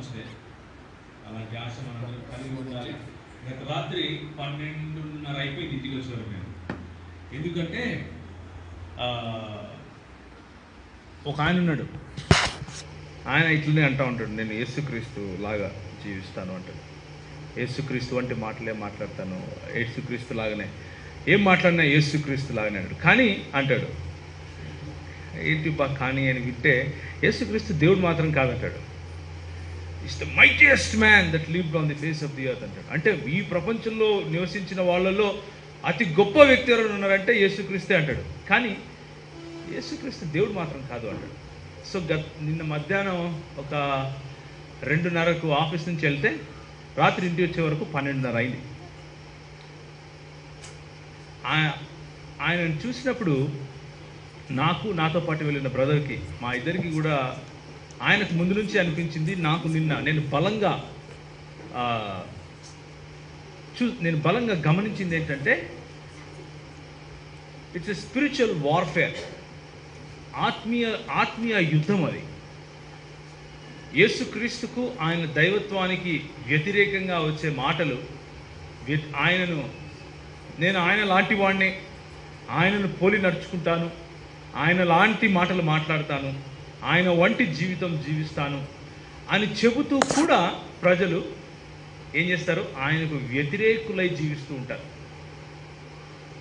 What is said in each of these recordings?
మంచిదే. అలాంటి ఆశ మనందరం కలిగి ఉండాలి. గత రాత్రి 12:30 అయిపోయింది ఇంటికి వచ్చేవారు మేము. ఎందుకంటే ఒక ఆయన ఉన్నాడు, ఆయన ఇట్లనే అంటూ ఉంటాడు, నేను యేసుక్రీస్తు లాగా జీవిస్తాను అంటాడు. యేసుక్రీస్తు వంటి మాటలే మాట్లాడతాను, యేసుక్రీస్తు లాగానే ఏం మాట్లాడినా యేసుక్రీస్తు లాగానే అంటాడు. కానీ అంటాడు, ఏంటి బా కానీ అని వింటే యేసుక్రీస్తు దేవుడు మాత్రం కాదంటాడు. It's the mightiest man that lived on the face of the earth అంటాడు. అంటే ఈ ప్రపంచంలో నివసించిన వాళ్ళలో అతి గొప్ప వ్యక్తి ఎవరైనా ఉన్నారంటే యేసుక్రీస్తే అంటాడు. కానీ యేసుక్రీస్తు దేవుడు మాత్రం కాదు అంటాడు. సో నిన్న మధ్యాహ్నం ఒక 2:30కు ఆఫీస్ నుంచి వెళ్తే రాత్రి ఇంటికి వచ్చే వరకు 12:30 అయింది. ఆయనను చూసినప్పుడు నాతో పాటు వెళ్ళిన బ్రదర్కి, మా ఇద్దరికి కూడా ఆయనకు ముందు నుంచి అనిపించింది. నేను బలంగా గమనించింది ఏంటంటే, ఇట్స్ ఎ స్పిరిచువల్ వార్ఫేర్, ఆత్మీయ యుద్ధం అది. యేసుక్రీస్తుకు ఆయన దైవత్వానికి వ్యతిరేకంగా వచ్చే మాటలు, నేను ఆయన లాంటి వాడిని, ఆయనను పోలి నడుచుకుంటాను, ఆయన లాంటి మాటలు మాట్లాడతాను, ఆయన వంటి జీవితం జీవిస్తాను అని చెబుతూ కూడా ప్రజలు ఏం చేస్తారు, ఆయనకు వ్యతిరేకులై జీవిస్తూ ఉంటారు.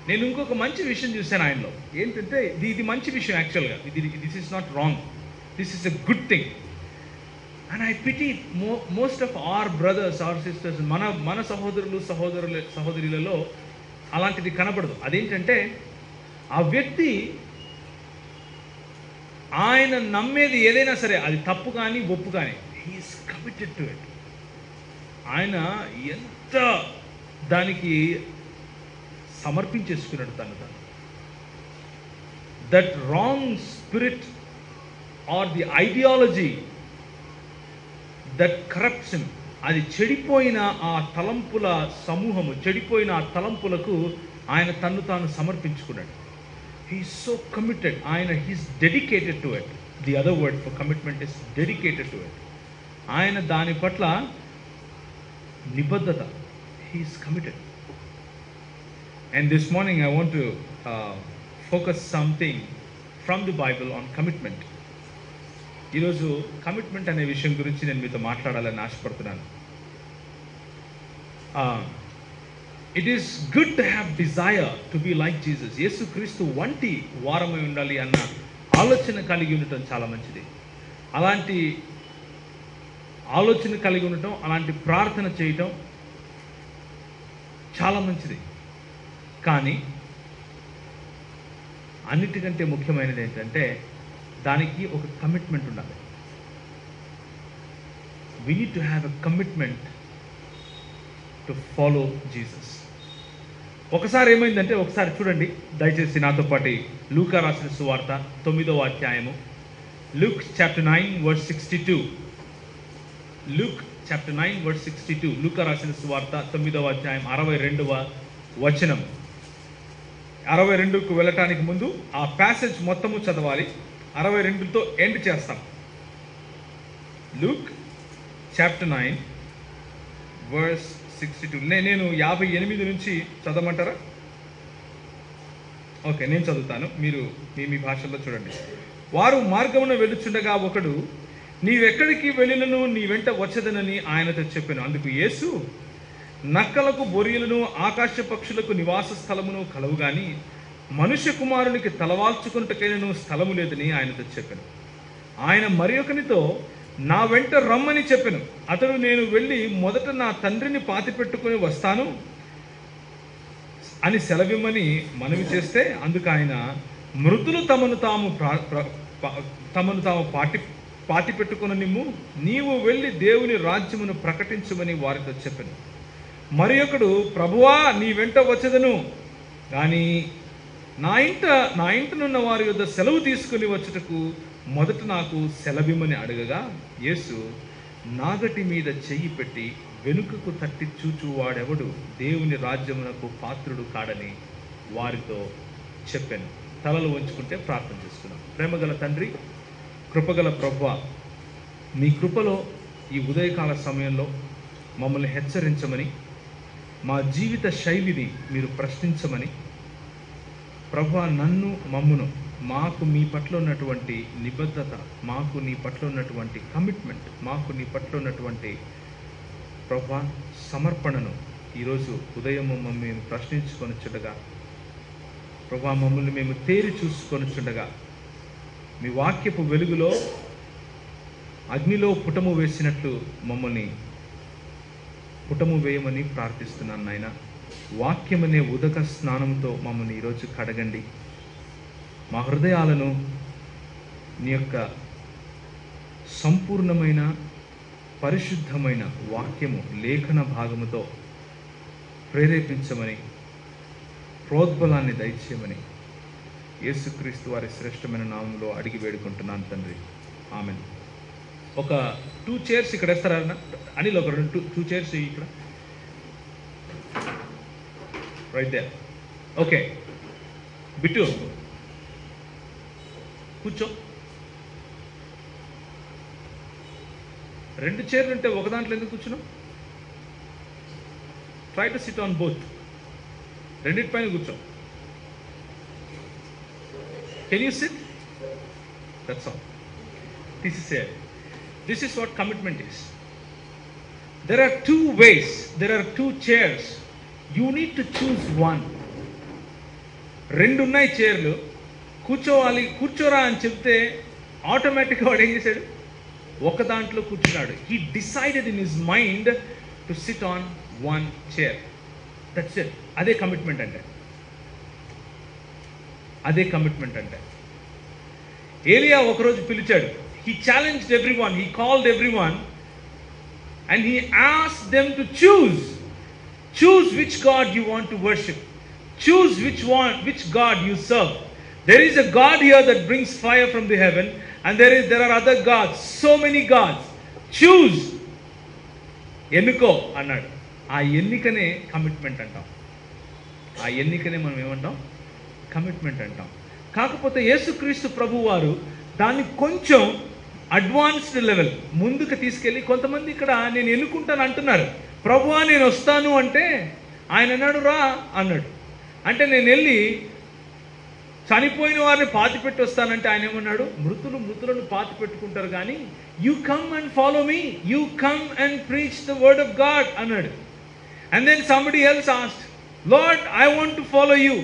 నేను ఇంకొక మంచి విషయం చూశాను ఆయనలో. ఏంటంటే ఇది మంచి విషయం యాక్చువల్గా. This is not wrong, this is a good thing. And I pity most of our brothers, our sisters, మన సహోదరులలో అలాంటిది కనపడదు. అదేంటంటే ఆ వ్యక్తి ఆయన నమ్మేది ఏదైనా సరే, అది తప్పు కానీ ఒప్పు కానీ, హీఈస్ కమిటెడ్ టు ఇట్. ఆయన ఎంత దానికి సమర్పించేసుకున్నాడు తను. That wrong spirit or the ideology that corrupts him, అది చెడిపోయిన ఆ తలంపుల సమూహము, చెడిపోయిన ఆ తలంపులకు ఆయన తన్ను తాను సమర్పించుకున్నాడు. He's so committed. He's dedicated to it. The other word for commitment is dedicated to it. ఆయన దాని పట్ల నిబద్ధత. He's committed. And this morning I want to focus something from the Bible on commitment. ఈరోజు commitment అనే విషయం గురించి నేను మీతో మాట్లాడాలని ఆశపడుతున్నాను. It is good to have desire to be like Jesus. యేసుక్రీస్తు వంటి వారమై ఉండాలి అన్న ఆలోచన కలిగి ఉండటం చాలా మంచిది. అలాంటి ఆలోచన కలిగి ఉండటం, అలాంటి ప్రార్థన చేయటం చాలా మంచిది. కానీ అన్నిటికంటే ముఖ్యమైనది ఏంటంటే దానికి ఒక కమిట్మెంట్ ఉండాలి. We need to have a commitment to follow Jesus. ఒకసారి ఏమైందంటే, ఒకసారి చూడండి దయచేసి నాతో పాటు లూకా రాసిన సువార్త 9వ అధ్యాయము, Luke chapter 9 verse 62. Luke chapter 9 verse 62. లూకా రాసిన సువార్త 9వ అధ్యాయం 62వ వచనం. 62కు వెళ్ళటానికి ముందు ఆ ప్యాసేజ్ మొత్తము చదవాలి. 62తో ఎండ్ చేస్తాం. Luke chapter 9 verse 62. నేను 58 నుంచి చదవమంటారా? ఓకే, నేను చదువుతాను, మీరు మీ భాషలో చూడండి. వారు మార్గమున వెళ్ళుచుండగా ఒకడు, నీవెక్కడికి వెళ్ళినను నీ వెంట వచ్చదనని ఆయనతో చెప్పాను. అందుకు యేసు, నక్కలకు బొరియలను ఆకాశ పక్షులకు నివాస స్థలమును కలవు గాని మనుష్య కుమారునికి తలవాల్చుకున్నటకైనను స్థలము లేదని ఆయనతో చెప్పాను. ఆయన మరి ఒకనితో, నా వెంట రమ్మని చెప్పాను. అతడు, నేను వెళ్ళి మొదట నా తండ్రిని పాతిపెట్టుకుని వస్తాను అని సెలవిమ్మని మనవి చేస్తే, అందుకు ఆయన, మృతులు తమను తాము పాతి పెట్టుకున్న నీవు వెళ్ళి దేవుని రాజ్యమును ప్రకటించుమని వారితో చెప్పాను. మరి ఒకడు, ప్రభువా నీ వెంట వచ్చేదను కానీ నా ఇంటనున్న వారి యొద్ద సెలవు తీసుకుని వచ్చుటకు మొదట నాకు సెలవిమ్మని అడగగా, యేసు నాగటి మీద చెయ్యి పెట్టి వెనుకకు తట్టి చూచువాడెవడు దేవుని రాజ్యమునకు పాత్రుడు కాడని వారితో చెప్పాను. తలలు వంచుకుంటే ప్రార్థన చేసుకున్నాం. ప్రేమగల తండ్రి, కృపగల ప్రభువా, నీ కృపలో ఈ ఉదయకాల సమయంలో మమ్మల్ని హెచ్చరించమని, మా జీవిత శైలిని మీరు ప్రశ్నించమని, ప్రభువా నన్ను మమ్మును, మాకు మీ పట్ల ఉన్నటువంటి నిబద్ధత, మాకు నీ పట్ల ఉన్నటువంటి కమిట్మెంట్, మాకు నీ పట్ల ఉన్నటువంటి ప్రభువా సమర్పణను ఈరోజు ఉదయం మేము ప్రశ్నించుకొనిచుండగా, ప్రభువా మమ్మల్ని మేము తేరి చూసుకొనిచుండగా, మీ వాక్యపు వెలుగులో అగ్నిలో పుటము వేసినట్లు మమ్మల్ని పుటము వేయమని ప్రార్థిస్తున్నాను నాయన. వాక్యమనే ఉదక స్నానంతో మమ్మల్ని ఈరోజు కడగండి. మా హృదయాలను నీ యొక్క సంపూర్ణమైన పరిశుద్ధమైన వాక్యము లేఖన భాగముతో ప్రేరేపించమని, ప్రోద్బలాన్ని దయచేయమని యేసుక్రీస్తు వారి శ్రేష్టమైన నామంలో అడిగి వేడుకుంటున్నాను తండ్రి. ఆమేన్. ఒక 2 చైర్స్ ఇక్కడ వేస్తారా అనిల్? ఒక 2 చైర్స్ ఇక్కడ, రైట్ దేర్. ఓకే బిట్టు కూర్చో. 2 చైర్లు ఉంటే ఒక దాంట్లో ఎందుకు కూర్చున్నావు? Try to SIT on both. రెండింటి పైన కూర్చో. Can you SIT? That's all. This is what commitment is. There are 2 ways, there are 2 chairs. You need to choose one. 2 ఉన్నాయి చైర్లు. కూర్చోవాలి, కూర్చోరా అని చెప్తే ఆటోమేటిక్గా వాడు ఏం చేశాడు? ఒక దాంట్లో కూర్చున్నాడు. He decided in his mind to sit on one chair. That's it. అదే కమిట్మెంట్ అంటే. అదే కమిట్మెంట్ అంటే. ఏలియా ఒకరోజు పిలిచాడు. He challenged everyone, he called everyone, and he asked them to choose which God you want to worship, choose which God you serve. There is a God here that brings fire from the heaven, and there are other gods, so many gods. Choose. ఎన్నుకో అన్నాడు. ఆ ఎన్నికనే commitment అంటాం. ఆ ఎన్నికనే మనం ఏమంటాం? Commitment అంటాం. కాకపోతే యేసుక్రీస్తు ప్రభు వారు దాన్ని కొంచెం అడ్వాన్స్డ్ లెవెల్ ముందుకు తీసుకెళ్ళి, కొంతమంది ఇక్కడ నేను ఎన్నుకుంటాను అంటున్నారు. ప్రభువా నేను వస్తాను అంటే ఆయన అన్నాడు రా అన్నాడు. అంటే నేను వెళ్ళి చనిపోయిన వారిని పాతిపెట్టి వస్తానంటే ఆయన ఏమన్నాడు? మృతులను పాతి పెట్టుకుంటారు కానీ you come and follow me, you come and preach the word of God అన్నాడు. And then somebody else asked, Lord I want to follow you,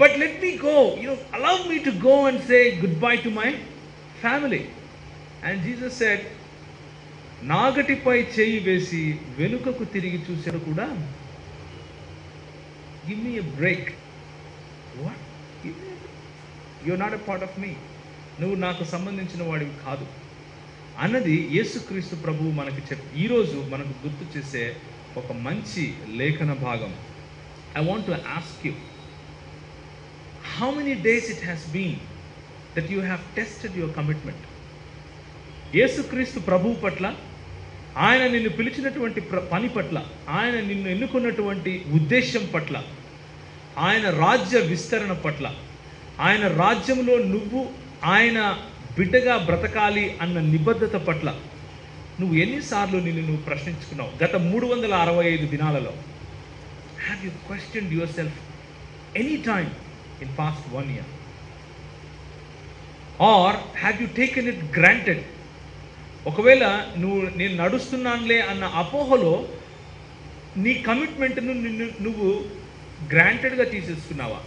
but let me go, allow me to go and say goodbye to my family. And Jesus said, నాగటిపై చేయి వేసి వెనుకకు తిరిగి చూశాడు కూడా, give me a break. What? You're not a part of me. నువ్వు నాకు సంబంధించిన వాడివి కాదు అన్నది యేసుక్రీస్తు ప్రభువు మనకి ఈరోజు మనకు గుర్తు చేసే ఒక మంచి లేఖన భాగం. I want to ask you, how many days it has been that you have tested your commitment? యేసుక్రీస్తు ప్రభువు పట్ల, ఆయన నిన్ను పిలిచినటువంటి పని పట్ల, ఆయన నిన్ను ఎన్నుకున్నటువంటి ఉద్దేశం పట్ల, ఆయన రాజ్య విస్తరణ పట్ల, ఆయన రాజ్యంలో నువ్వు ఆయన బిడ్డగా బ్రతకాలి అన్న నిబద్ధత పట్ల నువ్వు ఎన్నిసార్లు నువ్వు ప్రశ్నించుకున్నావు గత 365 దినాలలో? Have you questioned your self any time in past 1 year? Or have you taken it granted? ఒకవేళ నేను నడుస్తున్నానులే అన్న అపోహలో నీ కమిట్మెంట్ను నువ్వు గ్రాంటెడ్గా తీసేసుకున్నావా?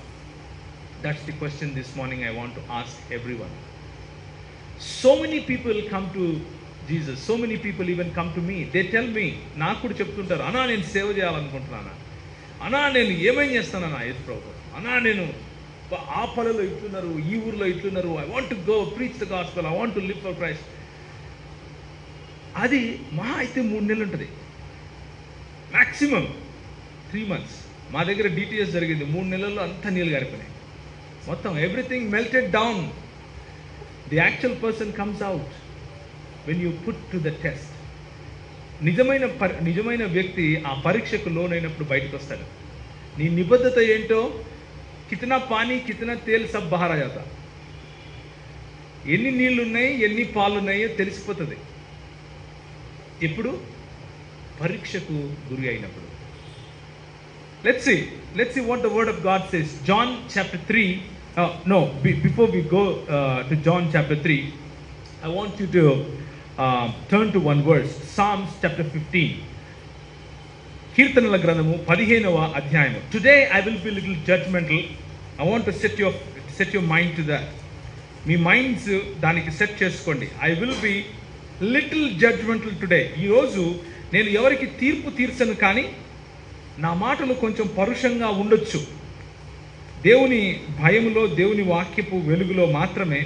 That's the question this morning I want to ask everyone. So many people come to Jesus, so many people even come to me, they tell me, నాకు కూడా చెప్తుంటారు, అన్నా నేను సేవ చేయాలనుకుంటున్నానా, అన్నా నేను ఏమేం చేస్తానన్నా యేసు ప్రభు, అన్నా నేను ఆ పనులో ఇట్లున్నారు, ఈ ఊర్లో ఇట్లున్నారు, I want to go preach the gospel, I want to live for Christ. అది మహా అయితే 3 నెలలు ఉంటుంది, మ్యాక్సిమం 3 months. మా దగ్గర డిటిఎస్ జరిగింది, 3 నెలల్లో అంతా నీళ్ళు గారిపోయినాయి మొత్తం. Everything melted down. The actual person comes out when you put to the test. నిజమైన వ్యక్తి ఆ పరీక్షకు లోనైనప్పుడు బయటకు వస్తాడు. నీ నిబద్ధత ఏంటో, కితనా పానీ కితనా తేల్ సబ్ బహార్ ఆ జాతా. ఎన్ని నీళ్లు ఉన్నాయి, ఎన్ని పాలు ఉన్నాయో తెలిసిపోతుంది. ఎప్పుడు? పరీక్షకు గురి అయినప్పుడు. Let's see what the word of God says. John chapter 3. Before we go to John chapter 3, I want you to turn to one verse. Psalms chapter 15. కీర్తనల గ్రంథము 15వ అధ్యాయము. Today I will be little judgmental. I want to set your mind to that. Me minds దానికి set చేసుకోండి. I will be little judgmental today. ఈరోజు నేను ఎవరికి తీర్పు తీర్చను, కానీ నా మాటలు కొంచెం పరుషంగా ఉండొచ్చు. దేవుని భయములో, దేవుని వాక్యపు వెలుగులో మాత్రమే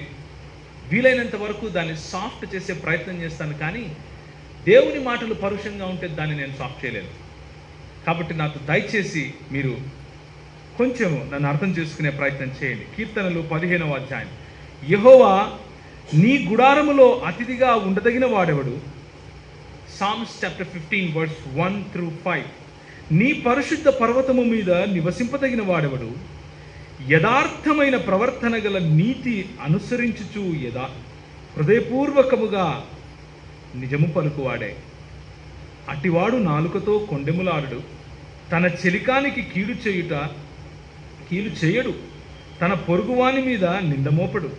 వీలైనంత వరకు దాన్ని సాఫ్ట్ చేసే ప్రయత్నం చేస్తాను, కానీ దేవుని మాటలు పరుషంగా ఉంటే దాన్ని నేను సాఫ్ట్ చేయలేను. కాబట్టి నాకు దయచేసి మీరు కొంచెం నన్ను అర్థం చేసుకునే ప్రయత్నం చేయండి. కీర్తనలు 15వ అధ్యాయం. యెహోవా నీ గుడారములో అతిథిగా ఉండదగిన వాడెవడు? Psalms chapter 15 verse 1 through 5. నీ పరిశుద్ధ పర్వతము మీద నివసింపదగిన వాడెవడు? యథార్థమైన ప్రవర్తన గల నీతి అనుసరించుచు హృదయపూర్వకముగా నిజము పలుకువాడే. అటివాడు నాలుకతో కొండెములాడు, తన చెలికానికి కీడు చేయడు, తన పొరుగువాని మీద నిందమోపడు.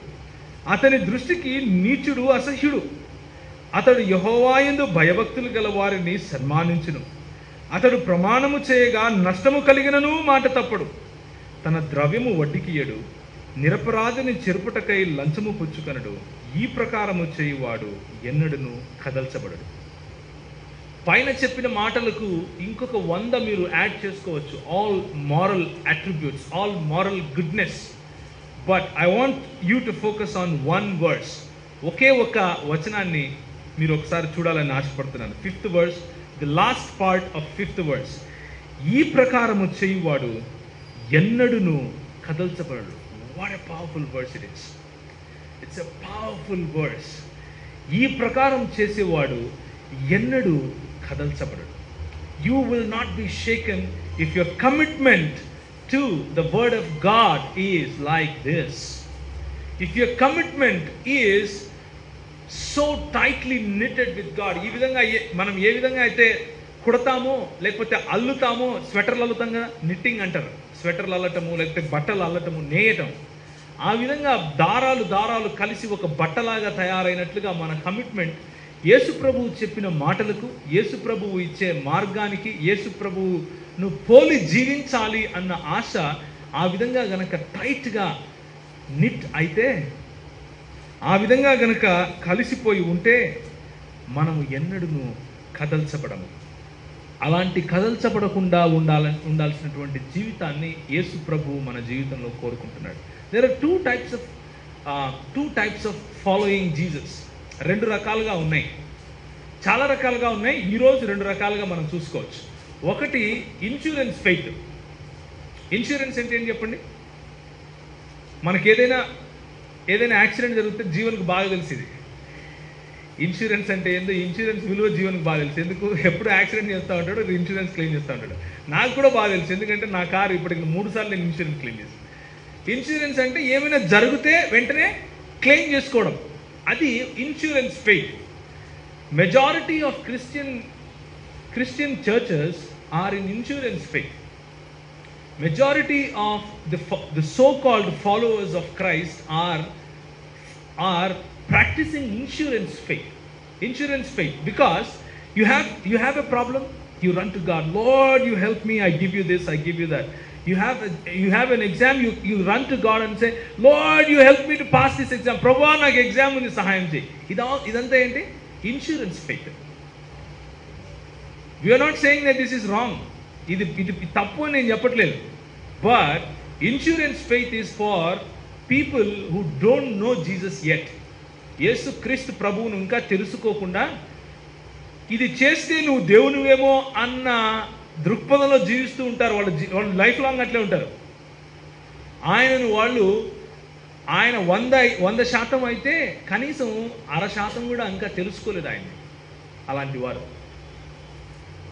అతని దృష్టికి నీచుడు అసహ్యుడు. అతడు యెహోవాయందు భయభక్తులు గల వారిని సన్మానించును. అతడు ప్రమాణము చేయగా నష్టము కలిగినను మాట తప్పడు. తన ద్రవ్యము వడ్డీకియడు, నిరపరాధిని చెరుపుటకై లంచము పుచ్చుకొనడు. ఈ ప్రకారము చేయువాడు ఎన్నడను కదల్చబడడు. పైన చెప్పిన మాటలకు ఇంకొక 100 మీరు యాడ్ చేసుకోవచ్చు. All moral attributes, all moral goodness. But I want you to focus on 1 verse. ఒకే ఒక వచనాన్ని మీరు ఒకసారి చూడాలని ఆశపడుతున్నాను. 5th verse, the last part of 5th verse. ఈ ప్రకారము చేయువాడు ఎన్నడును కదల్చబడడు. What a powerful verse it is. It's a powerful verse. ఈ ప్రకారం చేసేవాడు ఎన్నడూ కదల్చబడడు. You will not be shaken if your commitment to the word of God is like this. If your commitment is so tightly knitted with God. ఈ విధంగా మనం ఏ విధంగా అయితే కుడతామో లేకపోతే అల్లుతామో, స్వెటర్లు అల్లుతాం కదా, నిట్టింగ్ అంటారు. స్వెటర్లు అల్లటము, లేకపోతే బట్టలు అల్లటము, నేయటం. ఆ విధంగా దారాలు కలిసి ఒక బట్టలాగా తయారైనట్లుగా మన కమిట్మెంట్ యేసు ప్రభువు చెప్పిన మాటలకు, యేసు ప్రభువు ఇచ్చే మార్గానికి, యేసు ప్రభువును పోలి జీవించాలి అన్న ఆశ ఆ విధంగా గనక టైట్గా నిట్ అయితే, ఆ విధంగా గనక కలిసిపోయి ఉంటే మనము ఎన్నడూను కదల్చబడము. అలాంటి కదల్చబడకుండా ఉండాల్సినటువంటి జీవితాన్ని యేసు ప్రభువు మన జీవితంలో కోరుకుంటున్నాడు. There are two types of following Jesus. 2 రకాలుగా ఉన్నాయి, చాలా రకాలుగా ఉన్నాయి. ఈరోజు 2 రకాలుగా మనం చూసుకోవచ్చు. ఒకటి ఇన్సూరెన్స్ ఫెయిత్. ఇన్సూరెన్స్ అంటే ఏం చెప్పండి? మనకి ఏదైనా యాక్సిడెంట్ జరిగితే జీవన్కి బాగా తెలిసింది ఇన్సూరెన్స్ అంటే ఏందో. ఇన్సూరెన్స్ విలువ జీవన్కి బాగా తెలుసు. ఎందుకు? ఎప్పుడు యాక్సిడెంట్ చేస్తూ ఉంటాడు, ఇన్సూరెన్స్ క్లెయిమ్ చేస్తూ ఉంటాడు. నాకు కూడా బాగా తెలుసు, ఎందుకంటే నా కారు ఇప్పటికి 3 సార్లు నేను ఇన్సూరెన్స్ క్లెయిమ్ చేస్తాను. ఇన్సూరెన్స్ అంటే ఏమైనా జరిగితే వెంటనే క్లెయిమ్ చేసుకోవడం, అది insurance faith. Majority of Christian churches are in insurance faith. Majority of the so-called followers of Christ are practicing insurance faith because you have a problem, you run to God. Lord, you help me, I give you this, I give you that. You have an exam, you run to God and say, Lord, you help me to pass this exam. Prabhu, నాకు exam ఉంది, సహాయం చేయి. ఇదంతా ఏంటి? Insurance faith. We are not saying that this is wrong. ఇది తప్పు అని నేను చెప్పట్లేదు. But insurance faith is for people who don't know Jesus yet. Yesu Kristu ప్రభువును ఇంకా తెలుసుకోకుండా ఇది చేస్తే నువ్వు దేవునివేమో అన్న దృక్పథంలో జీవిస్తూ ఉంటారు. వాళ్ళు లైఫ్ లాంగ్ అట్లే ఉంటారు. ఆయన 100% అయితే కనీసం 0.5% కూడా ఇంకా తెలుసుకోలేదు ఆయన. అలాంటి వారు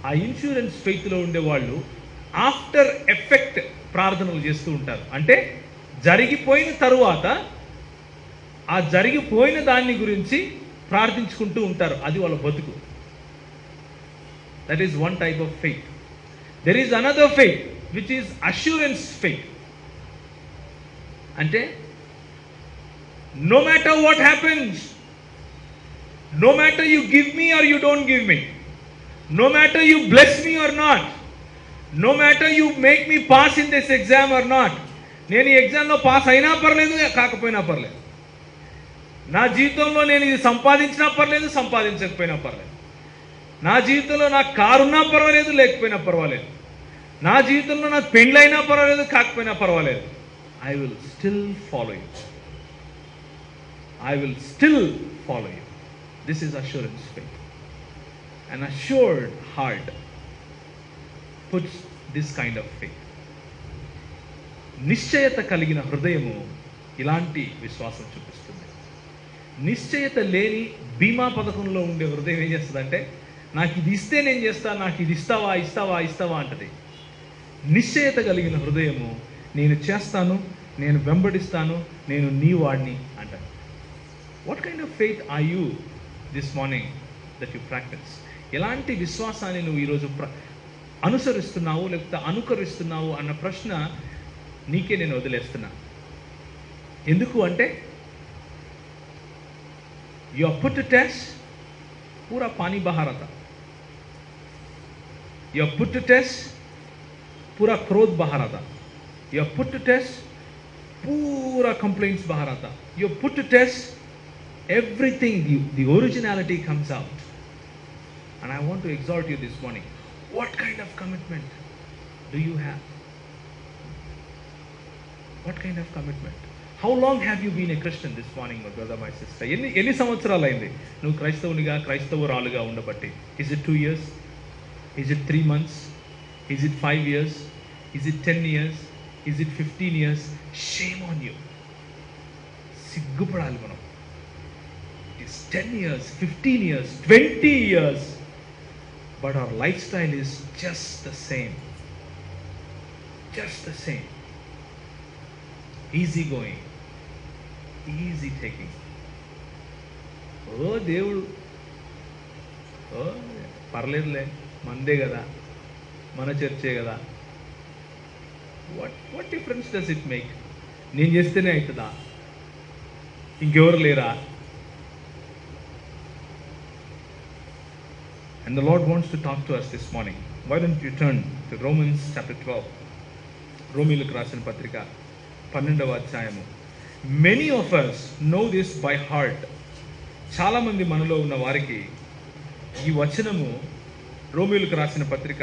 ఆ ఇన్సూరెన్స్ ఫెయిత్లో ఉండేవాళ్ళు ఆఫ్టర్ ఎఫెక్ట్ ప్రార్థనలు చేస్తూ ఉంటారు. అంటే జరిగిపోయిన తరువాత ఆ జరిగిపోయిన దాన్ని గురించి ప్రార్థించుకుంటూ ఉంటారు. అది వాళ్ళ బతుకు. That is one type of faith. There is another faith which is assurance faith. అంటే no matter what happens, no matter you give me or you don't give me, no matter you bless me or not, no matter you make me pass in this exam or not, నేను ఈ ఎగ్జామ్లో pass అయినా పర్లేదు కాకపోయినా పర్లేదు, నా జీవితంలో నేను ఇది సంపాదించినా పర్లేదు సంపాదించకపోయినా పర్లేదు, నా జీవితంలో నాకు కారు ఉన్నా పర్వాలేదు లేకపోయినా పర్వాలేదు, నా జీవితంలో నాకు పెళ్ళైనా పర్వాలేదు కాకపోయినా పర్వాలేదు, I will still follow you. I will still follow you. This is assurance faith. An assured heart puts this kind of faith. నిశ్చయత కలిగిన హృదయము ఇలాంటి విశ్వాసం చూపిస్తుంది. నిశ్చయత లేని బీమా పథకంలో ఉండే హృదయం ఏం చేస్తుందంటే, నాకు ఇది ఇస్తే నేను చేస్తాను, నాకు ఇది ఇస్తావా ఇస్తావా ఇస్తావా అంటది. నిశ్చయత కలిగిన హృదయము నేను చేస్తాను, నేను వెంబడిస్తాను, నేను నీ వాడిని అంటాను. What kind of faith are you this morning that you practice? ఎలాంటి విశ్వాసాన్ని నువ్వు ఈరోజు అనుసరిస్తున్నావు లేకపోతే అనుకరిస్తున్నావు అన్న ప్రశ్న నీకే నేను వదిలేస్తున్నా. ఎందుకు అంటే you are put to test, పూరా పానీ బహార్ आता, you are put to test, पूरा क्रोध बाहर आता, you are put to test, पूरा कंप्लेंट्स बाहर आता, you are put to test, everything the originality comes out. And I want to exhort you this morning, what kind of commitment do you have? What kind of commitment? How long have you been a Christian this morning, my brother, my sister? ఎన్ని సంవత్సరాలు అయింది నువ్వు క్రైస్తవునిగా క్రైస్తవురాలుగా ఉండబట్టి? Is it 2 years? Is it 3 months? Is it 5 years? Is it 10 years? Is it 15 years? Shame on you. సిగ్గుపడాలి మనం. It is 10 years, 15 years, 20 years, but our lifestyle is just the same. Just the same. Easy going, easy taking. ఓ దేవుడు, ఓ పర్లేదులే, మందే కదా, మన చర్చే కదా, what difference does it make? నేను చేస్తేనే అవుతుందా, ఇంకెవరు లేరా? And the Lord wants to talk to us this morning. Why don't you turn to Romans chapter 12. రోమీయులకు రాసిన పత్రిక 12వ అధ్యాయము. Many of us know this by heart. చాలామంది మనలో ఉన్న వారికి ఈ వచనము, రోమీయులకు రాసిన పత్రిక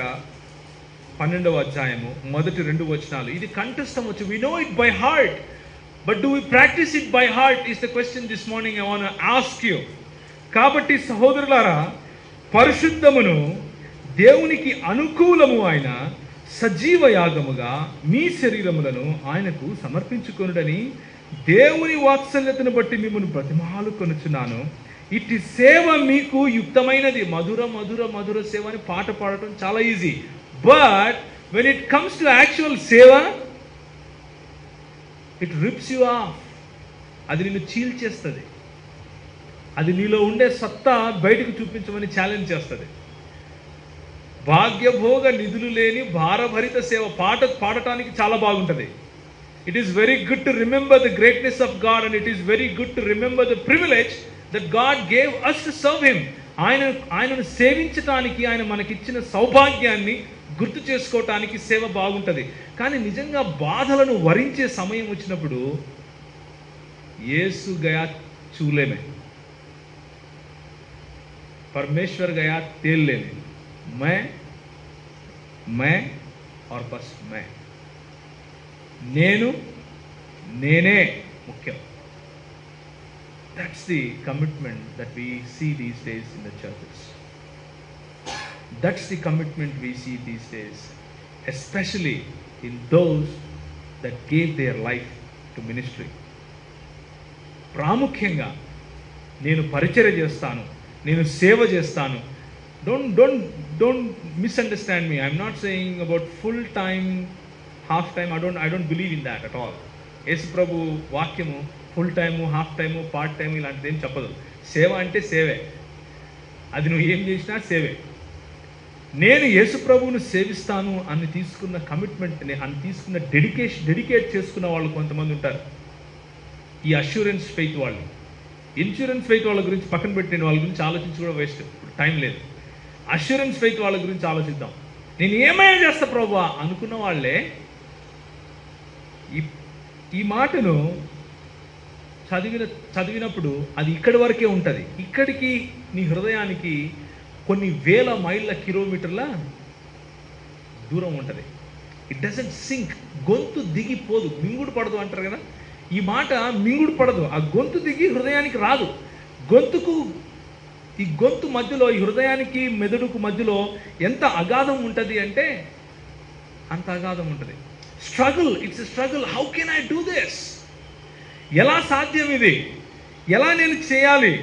12వ అధ్యాయము మొదటి 2 వచనాలు, ఇది కంఠస్థం వచ్చు. We know it by heart, but do we practice it by heart is the question this morning I want to ask you. కాబట్టి సహోదరులారా, పరిశుద్ధమును దేవునికి అనుకూలము అయిన సజీవ యాగముగా మీ శరీరములను ఆయనకు సమర్పించుకొనుడని దేవుని వాత్సల్యతను బట్టి మిమ్మల్ని బ్రతిమాలుకొనుచున్నాను. ఇట్టి సేవ మీకు యుక్తమైనది. మధుర మధుర మధుర సేవ అని పాట పాడటం చాలా easy, but when it comes to actual సేవ, ఇట్ రిప్స్ యు ఆఫ్. అది నిన్ను చీల్చేస్తుంది. అది నీలో ఉండే సత్తా బయటకు చూపించమని ఛాలెంజ్ చేస్తుంది. భాగ్యభోగ నిధులు లేని భారభరిత సేవ పాడటానికి చాలా బాగుంటుంది. It is very good to remember the greatness of God, and it is very good to remember the privilege that God gave us to serve him. ఆయనను సేవించటానికి ఆయన మనకిచ్చిన సౌభాగ్యాన్ని గుర్తు చేసుకోవటానికి సేవ బాగుంటుంది. కానీ నిజంగా బాధలను వరించే సమయం వచ్చినప్పుడు యేసు గయా చూలేమే, परमेश्वर गया तेल लेने, मैं और बस मैं, నేనే ముఖ్యం. That's the commitment that we see these days in the churches. That's the commitment we see these days, especially in those that gave their life to ministry. ప్రాముఖ్యంగా నేను పరిచర్య చేస్తాను, నేను సేవ చేస్తాను. Don't misunderstand me. I'm not saying about full time, half time. I don't believe in that at all. యేసు ప్రభు వాక్యము full time, half time, part time ఇలాంటిది ఏం చెప్పదు. సేవ అంటే సేవే. అది నువ్వు ఏం చేసినా సేవే. నేను యేసు ప్రభువును సేవిస్తాను అని తీసుకున్న కమిట్మెంట్ని, అని తీసుకున్న డెడికేట్ చేసుకున్న వాళ్ళు కొంతమంది ఉంటారు. ఈ అష్యూరెన్స్ ఫెయిత్ వాళ్ళు. ఇన్సూరెన్స్ ఫెయిత్ వాళ్ళ గురించి పక్కన పెట్టిన వాళ్ళ గురించి ఆలోచించి కూడా వేస్ట్, ఇప్పుడు టైం లేదు. అష్యూరెన్స్ ఫెయిత్ వాళ్ళ గురించి ఆలోచిద్దాం. నేను ఏమైనా చేస్తా ప్రభువా అనుకున్న వాళ్ళే ఈ మాటను చదివినప్పుడు అది ఇక్కడి వరకే ఉంటుంది. ఇక్కడికి నీ హృదయానికి కొన్ని వేల మైళ్ళ కిలోమీటర్ల దూరం ఉంటుంది. It doesn't sink. గొంతు దిగిపోదు, మింగుడు పడదు అంటారు కదా. ఈ మాట మింగుడు పడదు, ఆ గొంతు దిగి హృదయానికి రాదు. ఈ గొంతు మధ్యలో, ఈ హృదయానికి మెదడుకు మధ్యలో ఎంత అగాధం ఉంటుంది అంటే అంత అగాధం ఉంటుంది. Struggle, it's a struggle. How can I do this? ఎలా సాధ్యం ఇది? ఎలా నేను చేయాలి?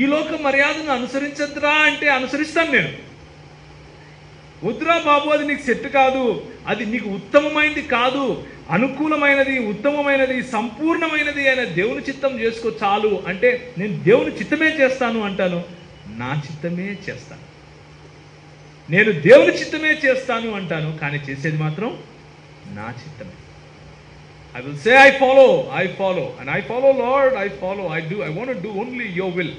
ఈ లోక మర్యాదను అనుసరించద్దురా అంటే అనుసరిస్తాను నేను. వద్దురా బాబు, అది నీకు సెట్ కాదు, అది నీకు ఉత్తమమైనది కాదు, అనుకూలమైనది, ఉత్తమమైనది, సంపూర్ణమైనది అయిన దేవుని చిత్తం చేసుకో చాలు అంటే నేను దేవుని చిత్తమే చేస్తాను అంటాను. నా చిత్తమే చేస్తాను, నేను దేవుని చిత్తమే చేస్తాను అంటాను, కానీ చేసేది మాత్రం నా చిత్తమే. I will say I follow, and I follow Lord, I follow, I want to do only your will.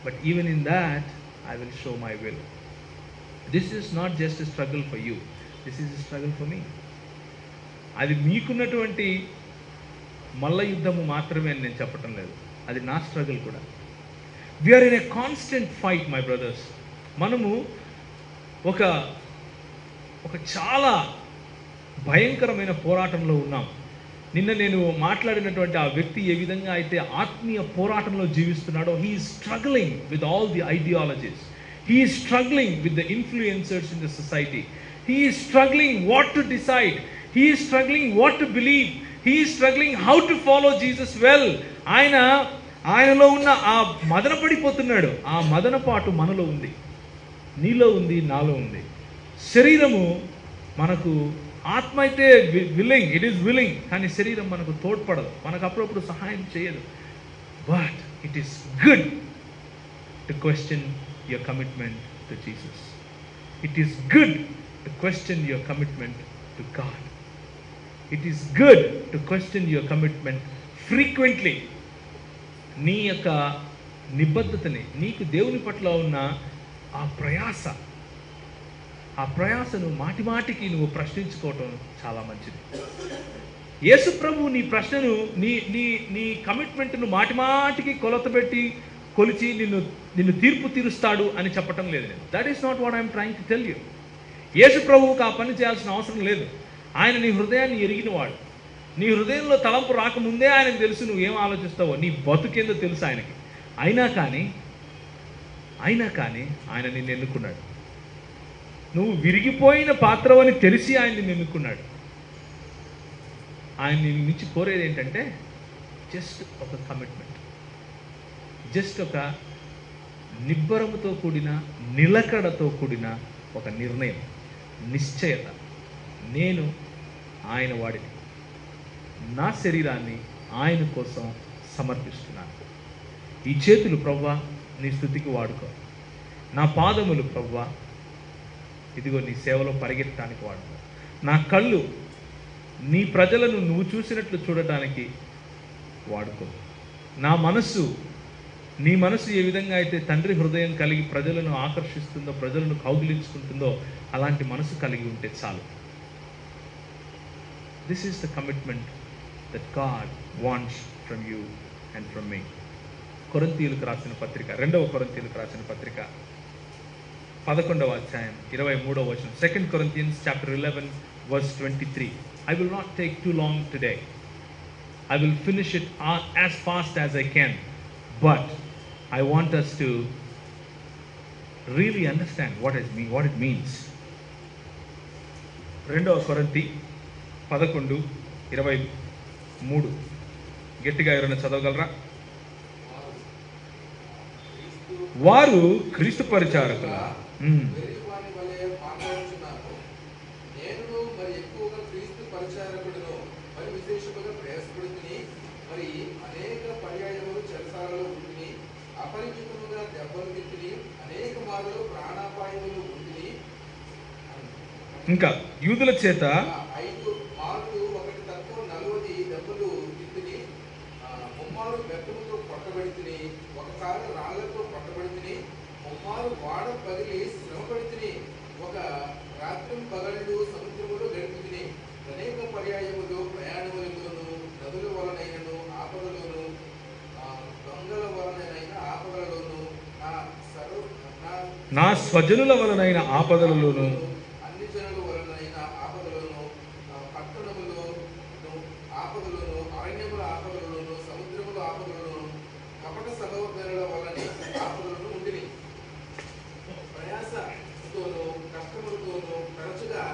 But even in that, I will show my will. This is not just a struggle for you, this is a struggle for me. అది మీకున్నటువంటి మల్ల యుద్ధము మాత్రమే అని నేను చెప్పటం లేదు, అది నా స్ట్రగుల్ కూడా. We are in a constant fight, my brothers. మనము ఒక చాలా భయంకరమైన పోరాటంలో ఉన్నాం. నిన్న నేను మాట్లాడినటువంటి ఆ వ్యక్తి ఏ విధంగా అయితే ఆత్మీయ పోరాటంలో జీవిస్తున్నాడో, he is struggling with all the ideologies, he is struggling with the influencers in the society, he is struggling what to decide, he is struggling what to believe, he is struggling how to follow Jesus well. ఆయనలో ఉన్న ఆ మదన పడిపోతున్నాడు. ఆ మదనపాటు మనలో ఉంది, నీలో ఉంది, నాలో ఉంది. శరీరము మనకు, ఆత్మ అయితే విల్లింగ్, ఇట్ ఈస్ విల్లింగ్, కానీ శరీరం మనకు తోడ్పడదు, మనకు అప్పుడప్పుడు సహాయం చేయదు. But it is good to question your commitment to Jesus. It is good to question your commitment to God. It is good to question your commitment frequently. నీ యొక్క నిబద్ధతని, నీకు దేవుని పట్ల ఉన్న ఆ ప్రయాసను మాటిమాటికి నువ్వు ప్రశ్నించుకోవటం చాలా మంచిది. యేసు ప్రభు నీ ప్రశ్నను, నీ కమిట్మెంట్ను మాటిమాటికి కొలిచి నిన్ను తీర్పు తీరుస్తాడు అని చెప్పటం లేదు నేను. That is not what I'm trying to tell you. Yesu ప్రభువుకు ఆ పని చేయాల్సిన అవసరం లేదు. ఆయన నీ హృదయాన్ని ఎరిగినవాడు. నీ హృదయంలో తలంపు రాకముందే ఆయనకు తెలుసు నువ్వు ఏం ఆలోచిస్తావో, నీ బతుకేందో తెలుసు ఆయనకి. అయినా కానీ ఆయన నిన్ను ఎన్నుకున్నాడు. నువ్వు విరిగిపోయిన పాత్రవని తెలిసి ఆయన నిన్ను ఎన్నుకున్నాడు. ఆయన నీ నుంచి కోరేది ఏంటంటే జస్ట్ ఒక కమిట్మెంట్, జస్ట్ ఒక నిబ్బరముతో కూడిన, నిలకడతో కూడిన ఒక నిర్ణయం, నిశ్చయత. నేను ఆయన వాడిని, నా శరీరాన్ని ఆయన కోసం సమర్పిస్తున్నాను. ఈ చేతులు ప్రభువా నీ స్తుతికి వాడుకో. నా పాదములు ప్రభువా ఇదిగో నీ సేవలో పరిగెత్తడానికి వాడుకో. నా కళ్ళు నీ ప్రజలను నువ్వు చూసినట్లు చూడటానికి వాడుకో. నా మనస్సు, నీ మనసు ఏ విధంగా అయితే తండ్రి హృదయం కలిగి ప్రజలను ఆకర్షిస్తుందో, ప్రజలను కౌగిలించుకుంటుందో, అలాంటి మనసు కలిగి ఉంటే చాలు. This is the commitment that God wants from you and from me. కొరింథీయులకు రాసిన పత్రిక, 2వ కొరింథీయులకు రాసిన పత్రిక 11వ అధ్యాయం 23వ వచనం. 2 Corinthians chapter 11 verse 23. I will not take too long today. I will finish it as fast as I can. But I want us to really understand what it means. 2వ కొరింథీ 11:23. గట్టిగా ఎవరైనా చదవగలరా? వారు క్రీస్తు పరిచారకుల ఇంకా యూదుల చేత 5 మార్లు ఒకటి తక్కువ 40 దెబ్బలు తిని ముమ్మారు బెత్తముతో కొట్టబడితిని, ఒకసారి రాళ్లతో కొట్టబడితిని, ముమ్మారు వాడ పగిలి శ్రమపడితిని, ఒక రాత్రి పగళ్ళు సముద్రములో గడిపితిని, అనేక పర్యాయములు ప్రయాణములలోను నదుల వలనైనను ఆపదలోను దొంగల వలనైన ఆపదలలోను నా స్వజనుల వలనైన ఆపదలలోను అన్ని జనుల వలనైన ఆపదలోను పట్టణములో ఆపదలోను అరణ్యముల ఆపదలోను సముద్రముల ఆపదలోను కపట సహోదరుల వలన ఆపదలను ఉండిని. ప్రయాసతోను కష్టములతోను తరచుగా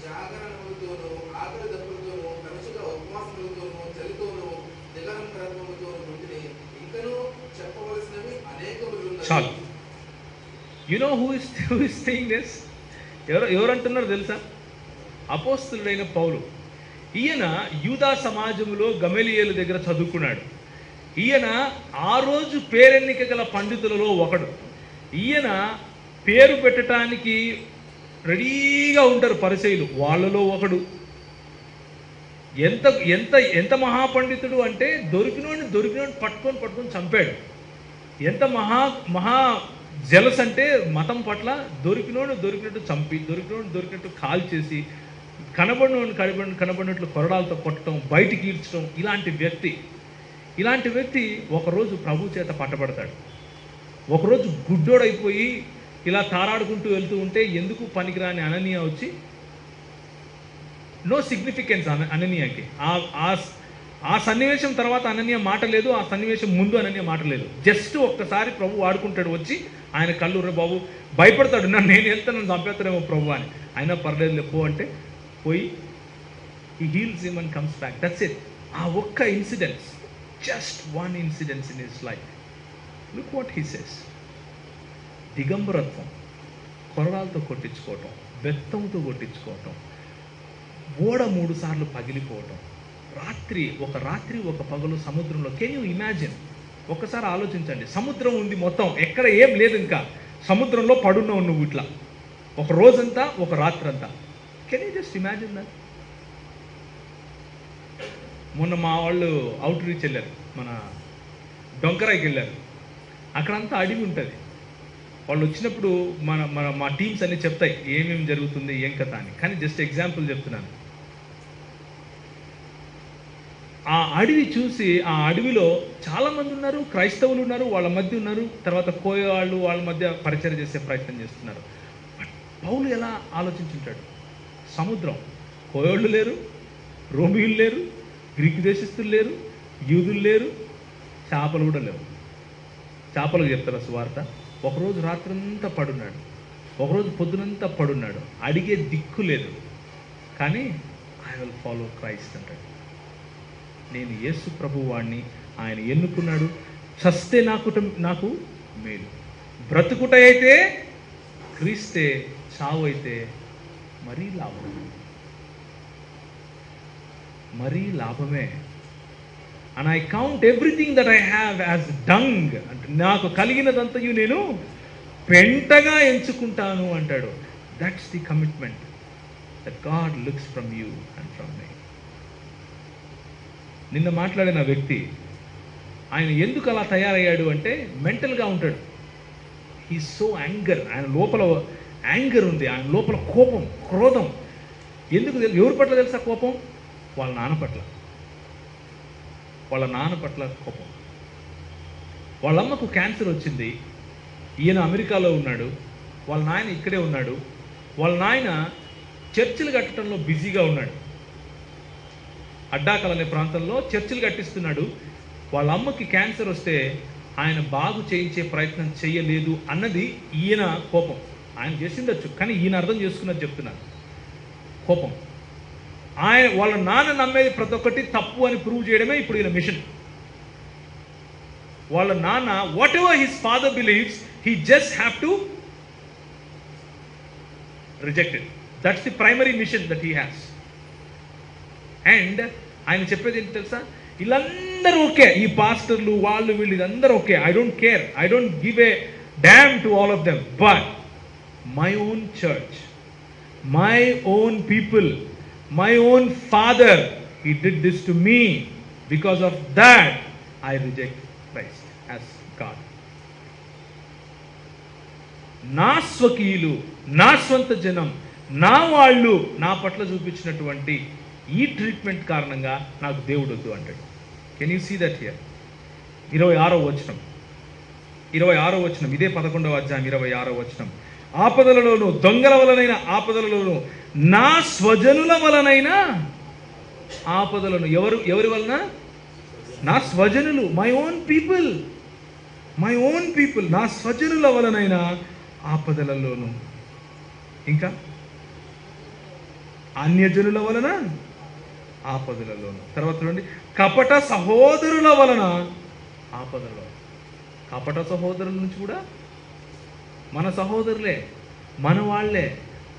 జాగరణములతోను ఆకలి దప్పులతోను తరచుగా ఉపవాసములతోను చలితోను దిగనంతరములతోను ఉండిని. ఇంకనూ చెప్పవలసినవి అనేకములు. చాలు. You know who is saying this? ఎవరంటున్నారు తెలుసా? అపోస్తలుడైన పౌలు. ఈయన యూదా సమాజంలో గమలీయేలు దగ్గర చదువుకున్నాడు. ఈయన ఆ రోజు పేరెన్నిక గల పండితులలో ఒకడు. ఈయన పేరు పెట్టడానికి రెడీగా ఉంటారు పరిసయ్యులు, వాళ్ళలో ఒకడు. ఎంత ఎంత ఎంత మహాపండితుడు అంటే దొరికినోడిని పట్టుకొని చంపాడు. ఎంత మహా జలస్ అంటే మతం పట్ల దొరికినట్టు చంపి, దొరికినట్టు కాల్ చేసి, కనబడినట్లు కొరడాలతో కొట్టడం, బయటికి ఈడ్చడం. ఇలాంటి వ్యక్తి ఒకరోజు ప్రభు చేత పట్టబడతాడు. ఒకరోజు గుడ్డోడైపోయి ఇలా తారాడుకుంటూ వెళ్తూ ఉంటే ఎందుకు పనికిరాని అననీయ వచ్చి, నో సిగ్నిఫికెన్స్ అననీయకి. ఆ సన్నివేశం తర్వాత అననీయ మాట లేదు, ఆ సన్నివేశం ముందు అననీయ మాట లేదు. జస్ట్ ఒక్కసారి ప్రభు వాడుకుంటాడు. వచ్చి ఆయన కళ్ళు, రే బాబు భయపడతాడు, నేను నన్ను చంపేస్తాడేమో ప్రభు అని. అయినా పర్లేదు పో అంటే పోయి ఈ heals him and comes back. That's it. ఆ ఒక్క incidence, just one incidence in his life. Look what he says. దిగంబరత్వం, కొరడాలతో కొట్టించుకోవటం, బెత్తంతో కొట్టించుకోవటం, ఓడ 3 సార్లు పగిలిపోవటం, ఒక రాత్రి ఒక పగలు సముద్రంలో. Can you imagine? ఒక్కసారి ఆలోచించండి. సముద్రం ఉంది మొత్తం, ఎక్కడ ఏం లేదు, ఇంకా సముద్రంలో పడున్నావు నువ్వు ఇట్లా ఒక రోజంతా, ఒక రాత్రంతా. Can you just imagine that? మొన్న మా వాళ్ళు అవుట్ రీచ్ వెళ్ళారు, మన డొంకరాయికి వెళ్ళారు. అక్కడంతా అడవి ఉంటుంది. వాళ్ళు వచ్చినప్పుడు మా టీమ్స్ అన్నీ చెప్తాయి ఏమేమి జరుగుతుంది, ఏం కథ అని. కానీ జస్ట్ ఎగ్జాంపుల్ చెప్తున్నాను. ఆ అడవి చూసి, ఆ అడవిలో చాలామంది ఉన్నారు, క్రైస్తవులు ఉన్నారు, వాళ్ళ మధ్య ఉన్నారు, తర్వాత కోయ వాళ్ళు వాళ్ళ మధ్య పరిచయం చేసే ప్రయత్నం చేస్తున్నారు. బట్ పౌలు ఎలా ఆలోచించుంటాడు? సముద్రం, కోయోళ్ళు లేరు, రోమియులు లేరు, గ్రీకు దేశస్తులు లేరు, యూదులు లేరు, చేపలు కూడా లేవు. చేపలకు చెప్తారా సువార్త? ఒకరోజు రాత్రంతా పడున్నాడు, ఒకరోజు పొద్దునంతా పడున్నాడు, అడిగే దిక్కు లేదు. కానీ ఐ విల్ ఫాలో క్రైస్ట్ అంటాడు. నేను యేసు ప్రభు వాడిని, ఆయన ఎన్నుకున్నాడు. చస్తే నాకు మేలు, బ్రతుకుట అయితే క్రీస్తే, చావు అయితే మరీ లాభమే. And I count everything that I have as dung. అంటే నాకు కలిగినదంతయు నేను పెంటగా ఎంచుకుంటాను అంటాడు. That's the commitment that God looks from you and from మీ. నిన్న మాట్లాడిన వ్యక్తి, ఆయన ఎందుకు అలా తయారయ్యాడు అంటే మెంటల్గా ఉంటాడు. He so anger. ఆయన లోపల యాంగర్ ఉంది, ఆయన లోపల కోపం, క్రోధం. ఎవరి పట్ల తెలుసా కోపం? వాళ్ళ నాన్న పట్ల కోపం. వాళ్ళమ్మకు క్యాన్సర్ వచ్చింది, ఈయన అమెరికాలో ఉన్నాడు, వాళ్ళ నాయన ఇక్కడే ఉన్నాడు. వాళ్ళ నాయన చర్చిలు కట్టడంలో బిజీగా ఉన్నాడు. అడ్డాకల్ అనే ప్రాంతంలో చర్చిలు కట్టిస్తున్నాడు. వాళ్ళ అమ్మకి క్యాన్సర్ వస్తే ఆయన బాగు చేయించే ప్రయత్నం చేయలేదు అన్నది ఈయన కోపం. ఆయన చేసిండొచ్చు, కానీ ఈయన అర్థం చేసుకున్నది చెప్తున్నాను. కోపం. వాళ్ళ నాన్న నమ్మేది ప్రతి ఒక్కటి తప్పు అని ప్రూవ్ చేయడమే ఇప్పుడు ఈయన మిషన్. వాళ్ళ నాన్న, whatever his father believes, he just have to reject it. That's the primary mission that he has. And ఆయన చెప్పేది ఏంటి తెలుసా? వీళ్ళందరూ ఓకే, ఈ పాస్టర్లు వాళ్ళు వీళ్ళు ఇదందరూ okay, I don't care, I don't give a damn to all of them, but my own church, my own people, my own father, he did this to me, because of that I reject Christ as God. నా స్వకీయులు, నా స్వంత జనం, నా వాళ్ళు నా పట్ల చూపించినటువంటి ఈ ట్రీట్మెంట్ కారణంగా నాకు దేవుడు వద్దు అంటాడు. Can you see that here? 26వ వచనం, ఇదే 11వ అధ్యాయం 26వ వచనం. ఆపదలలోను, దొంగల వలనైన ఆపదలలోను, నా స్వజనుల వలనైన ఆపదలను. ఎవరి వలన? నా స్వజనులు, మై ఓన్ పీపుల్, నా స్వజనుల వలనైన ఆపదలలోను, ఇంకా అన్యజనుల వలన ఆపదలలోను. తర్వాత చూడండి, కపట సహోదరుల వలన ఆపదలో. కపట సహోదరుల నుంచి కూడా, మన సహోదరులే, మన వాళ్ళే,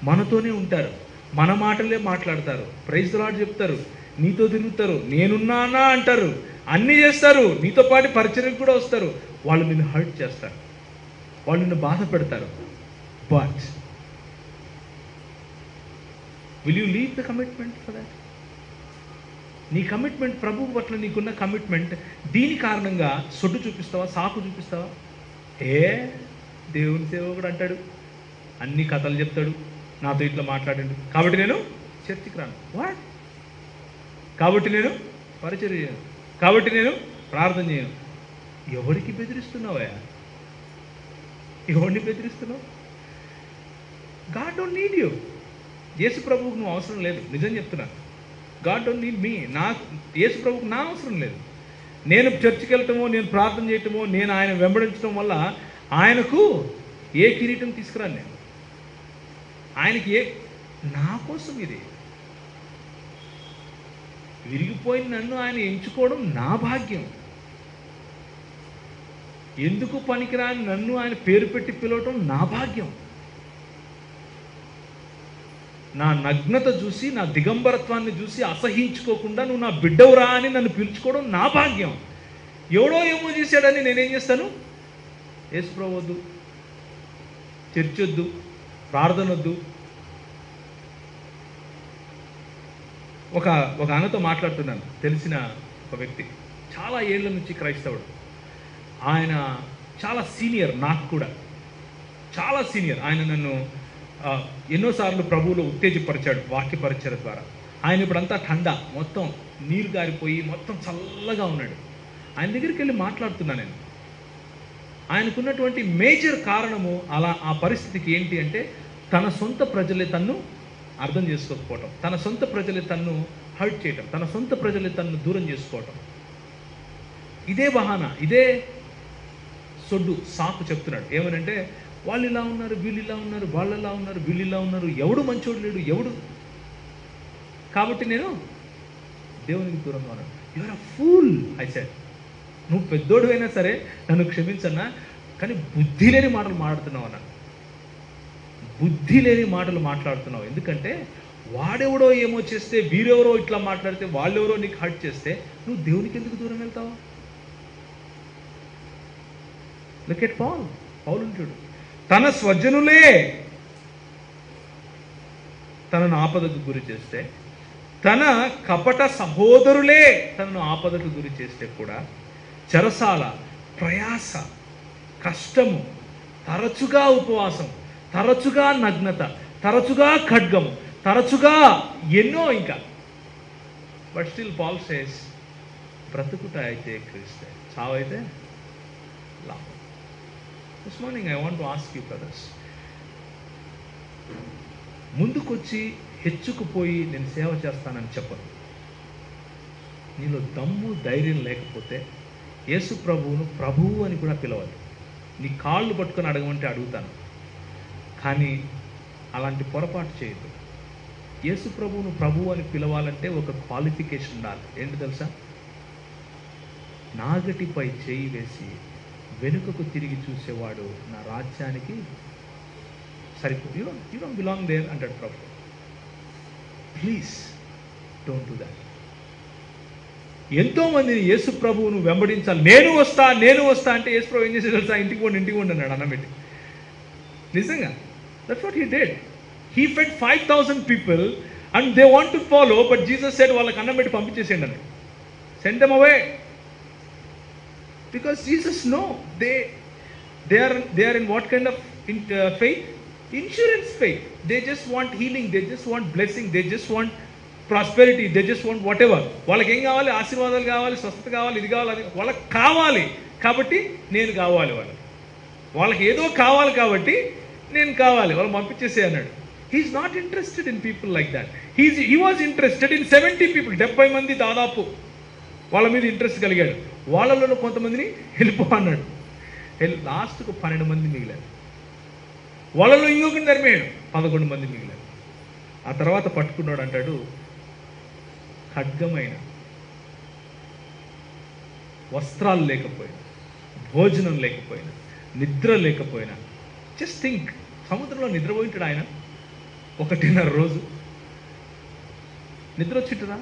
మనతోనే ఉంటారు, మన మాటలే మాట్లాడతారు, ప్రైజ్ ది లార్డ్ చెప్తారు, నీతో తిరుగుతారు, నేనున్నానా అంటారు, అన్నీ చేస్తారు, నీతో పాటు పరిచర్యకు కూడా వస్తారు. వాళ్ళు నిన్ను హర్ట్ చేస్తారు, వాళ్ళు నిన్ను బాధ పెడతారు. But will you leave the commitment for that? నీ కమిట్మెంట్, ప్రభువు పట్ల నీకున్న కమిట్మెంట్, దీని కారణంగా సొడ్డు చూపిస్తావా, సాకు చూపిస్తావా? దేవుని సేవకుడు అంటాడు, అన్ని కథలు చెప్తాడు, నాతో ఇట్లా మాట్లాడండి, కాబట్టి నేను చర్చికి రాను. వాట్? కాబట్టి నేను పరిచర్య చేయను, కాబట్టి నేను ప్రార్థన చేయను. ఎవరికి బెదిరిస్తున్నావా? ఎవరిని బెదిరిస్తున్నావు? God don't need you. Yesu ప్రభువుకు నువ్వు అవసరం లేదు, నిజం చెప్తున్నాను. God don't need me. Yesu ప్రభువుకు నా అవసరం లేదు. నేను చర్చికి వెళ్ళటమో, నేను ప్రార్థన చేయటమో, నేను ఆయన వెంబడించడం వల్ల ఆయనకు ఏ కిరీటం తీసుకురాను నేను. ఆయనకి నా కోసం ఇది. విరిగిపోయిన నన్ను ఆయన ఎంచుకోవడం నా భాగ్యం. ఎందుకు పనికిరాని నన్ను ఆయన పేరు పెట్టి పిలవటం నా భాగ్యం. నా నగ్నత చూసి, నా దిగంబరత్వాన్ని చూసి అసహించుకోకుండా నువ్వు నా బిడ్డవురా అని నన్ను పిలుచుకోవడం నా భాగ్యం. ఎవడో ఏమో చేశాడని నేనేం చేస్తాను? యేసు ప్రభువు వద్దు, చర్చ్ వద్దు, ప్రార్థన వద్దు. ఒక అన్నతో మాట్లాడుతున్నాను, తెలిసిన ఒక వ్యక్తి, చాలా ఏళ్ళ నుంచి క్రైస్తవుడు. ఆయన చాలా సీనియర్, నాకు కూడా చాలా సీనియర్. ఆయన నన్ను ఎన్నోసార్లు ప్రభువులో ఉత్తేజపరిచాడు వాక్య పరిచయ ద్వారా. ఆయన ఇప్పుడంతా ఠండా, మొత్తం నీరు గారిపోయి మొత్తం చల్లగా ఉన్నాడు. ఆయన దగ్గరికి వెళ్ళి మాట్లాడుతున్నాను నేను. ఆయనకున్నటువంటి మేజర్ కారణము ఆ పరిస్థితికి ఏంటి అంటే, తన సొంత ప్రజలే తన్ను అర్థం చేసుకోకపోవటం, తన సొంత ప్రజలే తన్ను హర్ట్ చేయటం, తన సొంత ప్రజలే తన్ను దూరం చేసుకోవటం. ఇదే బహానా, ఇదే సొడ్డు, సాకు చెప్తున్నాడు. ఏమనంటే, వాళ్ళు ఇలా ఉన్నారు, వీళ్ళు ఇలా ఉన్నారు, వాళ్ళు ఇలా ఉన్నారు, వీళ్ళు ఇలా ఉన్నారు, ఎవడు మంచోడు లేడు, ఎవడు, కాబట్టి నేను దేవునికి దూరంగా ఉన్నాను. Your a fool I said. నువ్వు పెద్దోడు అయినా సరే నన్ను క్షమించన్నా, కానీ బుద్ధి లేని మాటలు మాట్లాడుతున్నావు అన్న. బుద్ధి లేని మాటలు మాట్లాడుతున్నావు. ఎందుకంటే వాడెవడో ఏమో చేస్తే, వీరెవరో ఇట్లా మాట్లాడితే, వాళ్ళెవరో నీకు హర్ట్ చేస్తే నువ్వు దేవునికి ఎందుకు దూరం వెళ్తావు? లుక్ ఎట్ పౌలు చూడు, తన స్వజనులే తనను ఆపదకు గురి చేస్తే, తన కపట సహోదరులే తనను ఆపదకు గురి చేస్తే కూడా చెరసాల, ప్రయాస, కష్టము, తరచుగా ఉపవాసం, తరచుగా నగ్నత, తరచుగా ఖడ్గము, తరచుగా ఎన్నో ఇంకా. బట్ స్టిల్ పాల్ సేస్, బ్రతుకుట అయితే క్రీస్తే, చావైతే లాభం. This morning I want to ask you brothers, ముందుకొచ్చి హెచ్చుకుపోయి నేను సేవ చేస్తానని చెప్పను. నీలో దమ్ము, ధైర్యం లేకపోతే యేసు ప్రభువును ప్రభువు అని కూడా పిలవాలి. నీ కాళ్ళు పట్టుకొని అడగమంటే అడుగుతాను, కానీ అలాంటి పొరపాటు చేయదు. యేసు ప్రభువును ప్రభువు అని పిలవాలంటే ఒక క్వాలిఫికేషన్ ఉండాలి. ఏంటి తెలుసా? నాగటిపై చేయి వేసి వెనుకకు తిరిగి చూసేవాడు నా రాజ్యానికి సరిపోదు. యూ డోంట్ బిలాంగ్ దేర్ అంటాడు ప్రభు. Please don't do that. ఎంతోమంది యేసు ప్రభువును వెంబడించాలి. నేను వస్తా అంటే యేసు ప్రభు ఏం చేసి తెలుసా? ఇంటికి పోండి అన్నాడు అన్నం పెట్టి. నిజంగా that's what he did. He fed 5,000 people and they want to follow, but Jesus said, వాళ్ళకి అన్నం పెట్టి పంపించేసేయండి అని. Send them away. Because Jesus know they are in what kind of faith? Insurance faith. They just want healing, they just want blessing, they just want prosperity, they just want whatever. వాళ్ళకి ఏం కావాలి? ఆశీర్వాదాలు కావాలి, స్వస్థత కావాలి, ఇది కావాలి, అది వాళ్ళకి కావాలి కాబట్టి నేను కావాలి, వాళ్ళకి ఏదో కావాలి కాబట్టి నేను కావాలి, వాళ్ళు పంపించేసే అన్నాడు. He is not interested in people like that. He was interested in 70 people. 70 మంది దాదాపు వాళ్ళ మీద ఇంట్రెస్ట్ కలిగాడు. వాళ్ళలో కొంతమందిని వెళ్ళిపో అన్నాడు. లాస్ట్కు 12 మంది మిగిలారు. వాళ్ళలో ఇంకొకరిని ధర్మేడు, 11 మంది మిగిలారు. ఆ తర్వాత పట్టుకున్నాడు, అంటాడు, ఖడ్గమైన, వస్త్రాలు లేకపోయినా, భోజనం లేకపోయినా, నిద్ర లేకపోయినా. జస్ట్ థింక్, సముద్రంలో నిద్రపోయింటాడు ఆయన 1.5 రోజు. నిద్ర వచ్చింటురా?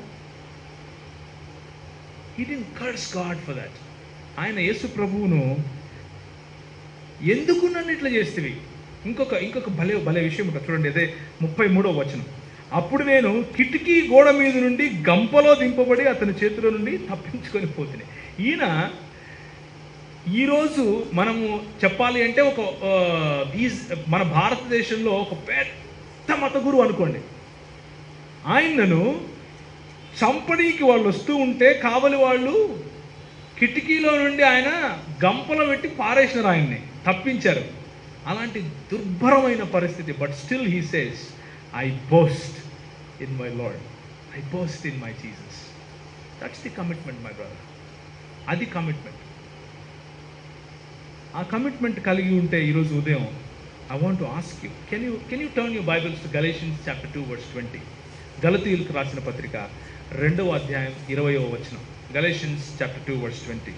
He didn't curse God for that. ఆయన యేసు ప్రభువును ఎందుకు నన్ను ఇట్లా చేస్తేవి? ఇంకొక భలే విషయం ఉంటుంది చూడండి. అదే 33వ వచనం. అప్పుడు నేను కిటికీ గోడ మీద నుండి గంపలో దింపబడి అతని చేతిలో నుండి తప్పించుకొని పోతున్నా. ఈయన ఈరోజు మనము చెప్పాలి అంటే మన భారతదేశంలో ఒక పెద్ద మత గురువు అనుకోండి. ఆయనను చంపనీకి వాళ్ళు వస్తూ ఉంటే కావలి వాళ్ళు కిటికీలో నుండి ఆయన గంపలో పెట్టి పారేసినారు, ఆయన్ని తప్పించారు. అలాంటి దుర్భరమైన పరిస్థితి. But still he says, I boast in my lord, I boast in my Jesus. That's the commitment my brother. అది కమిట్మెంట్. ఆ కమిట్మెంట్ కలిగి ఉంటే ఈరోజు ఉదయం I want to ask you, can you turn your Bibles to Galatians chapter 2 verse 20. గలతీయులకు రాసిన పత్రిక 2వ అధ్యాయం 20వ వచనం. Galatians chapter 2 verse 20.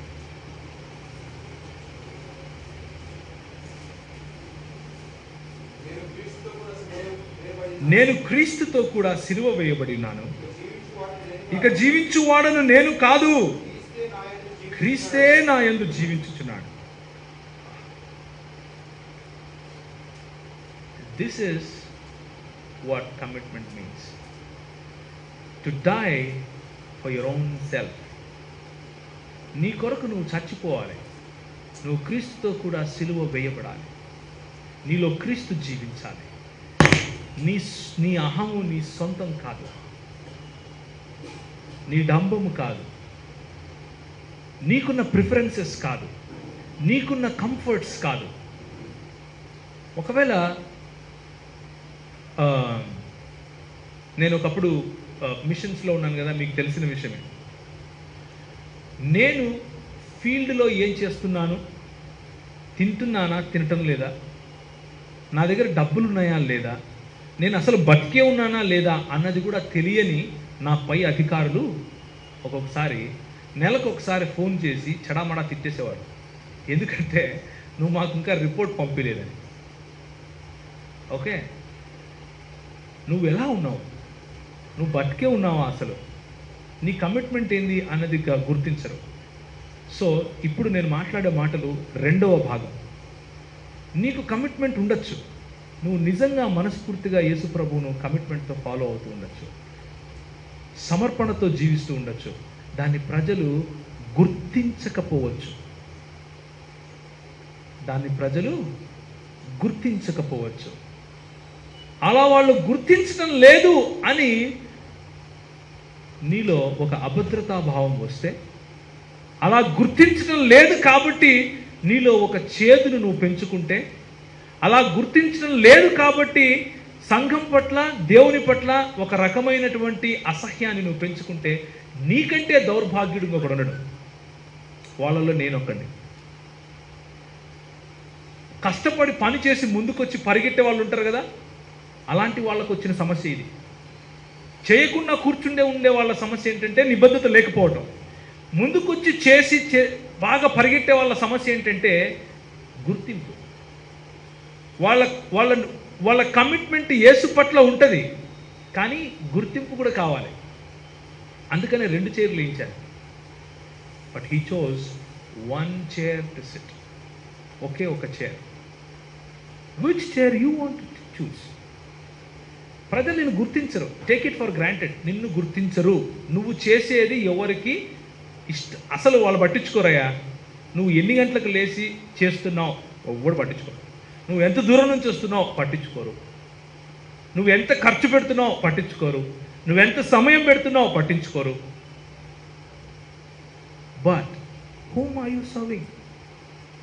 నేను క్రీస్తుతో కూడా సిలువ వేయబడి ఉన్నాను, ఇక జీవించువాడను నేను కాదు, క్రీస్తే నా యందు జీవించుచున్నాడు. This is what commitment means. To die for your own self. నీ కొరకు నువ్వు చచ్చిపోవాలి. నువ్వు క్రీస్తుతో కూడా సిలువ వేయబడాలి. నీలో క్రీస్తు జీవించాలి. నీ అహము నీ సొంతం కాదు, నీ డంబము కాదు, నీకున్న ప్రిఫరెన్సెస్ కాదు, నీకున్న కంఫర్ట్స్ కాదు. ఒకవేళ నేను ఒకప్పుడు మిషన్స్లో ఉన్నాను కదా, మీకు తెలిసిన విషయమే. నేను ఫీల్డ్లో ఏం చేస్తున్నాను, తింటున్నానా, తినటం లేదా, నా దగ్గర డబ్బులు ఉన్నాయా లేదా, నేను అసలు బతికే ఉన్నానా లేదా అన్నది కూడా తెలియని నా పై అధికారులు ఒక్కొక్కసారి నెలకు ఒకసారి ఫోన్ చేసి చెడామడా తిట్టేసేవారు. ఎందుకంటే నువ్వు మాకు ఇంకా రిపోర్ట్ పంపించలేదని. ఓకే, నువ్వు ఎలా ఉన్నావు, నువ్వు బతికే ఉన్నావా, అసలు నీ కమిట్మెంట్ ఏంది అన్నది గుర్తించరు. సో ఇప్పుడు నేను మాట్లాడే మాటలు 2వ భాగం. నీకు కమిట్మెంట్ ఉండొచ్చు, నువ్వు నిజంగా మనస్ఫూర్తిగా యేసు ప్రభువును కమిట్మెంట్తో ఫాలో అవుతూ ఉండొచ్చు, సమర్పణతో జీవిస్తూ ఉండొచ్చు. దాన్ని ప్రజలు గుర్తించకపోవచ్చు. అలా వాళ్ళు గుర్తించడం లేదు అని నీలో ఒక అభద్రతా భావం వస్తే, అలా గుర్తించడం లేదు కాబట్టి నీలో ఒక చేదును నువ్వు పెంచుకుంటే, అలా గుర్తించడం లేదు కాబట్టి సంఘం పట్ల, దేవుని పట్ల ఒక రకమైనటువంటి అసహ్యాన్ని నువ్వు పెంచుకుంటే, నీకంటే దౌర్భాగ్యుడు ఇంకొకడు ఉండడు. వాళ్ళలో నేను ఒక్కడిని. కష్టపడి పని చేసి ముందుకొచ్చి పరిగెట్టే వాళ్ళు ఉంటారు కదా, అలాంటి వాళ్ళకు వచ్చిన సమస్య ఇది. చేయకుండా ఉండే వాళ్ళ సమస్య ఏంటంటే నిబద్ధత లేకపోవటం. ముందుకొచ్చి చేసి బాగా పరిగెట్టే వాళ్ళ సమస్య ఏంటంటే గుర్తింపు. వాళ్ళ కమిట్మెంట్ యేసు పట్ల ఉంటుంది, కానీ గుర్తింపు కూడా కావాలి. అందుకనే 2 చైర్లు వేయించారు. But he chose 1 chair to sit. ఒకే ఒక chair. Which chair you want to choose? ప్రజలు నిన్ను గుర్తించరు. Take it for granted. నిన్ను గుర్తించరు. నువ్వు చేసేది ఎవరికి అసలు వాళ్ళు పట్టించుకోరయ్యా. నువ్వు ఎన్ని గంటలకు లేచి చేస్తున్నావు ఎవ్వడు పట్టించుకోరు. నువ్వు ఎంత దూరం నుంచి వస్తున్నావు పట్టించుకోరు. నువ్వు ఎంత ఖర్చు పెడుతున్నావు పట్టించుకోరు. నువ్వెంత సమయం పెడుతున్నావు పట్టించుకోరు. But whom are you serving?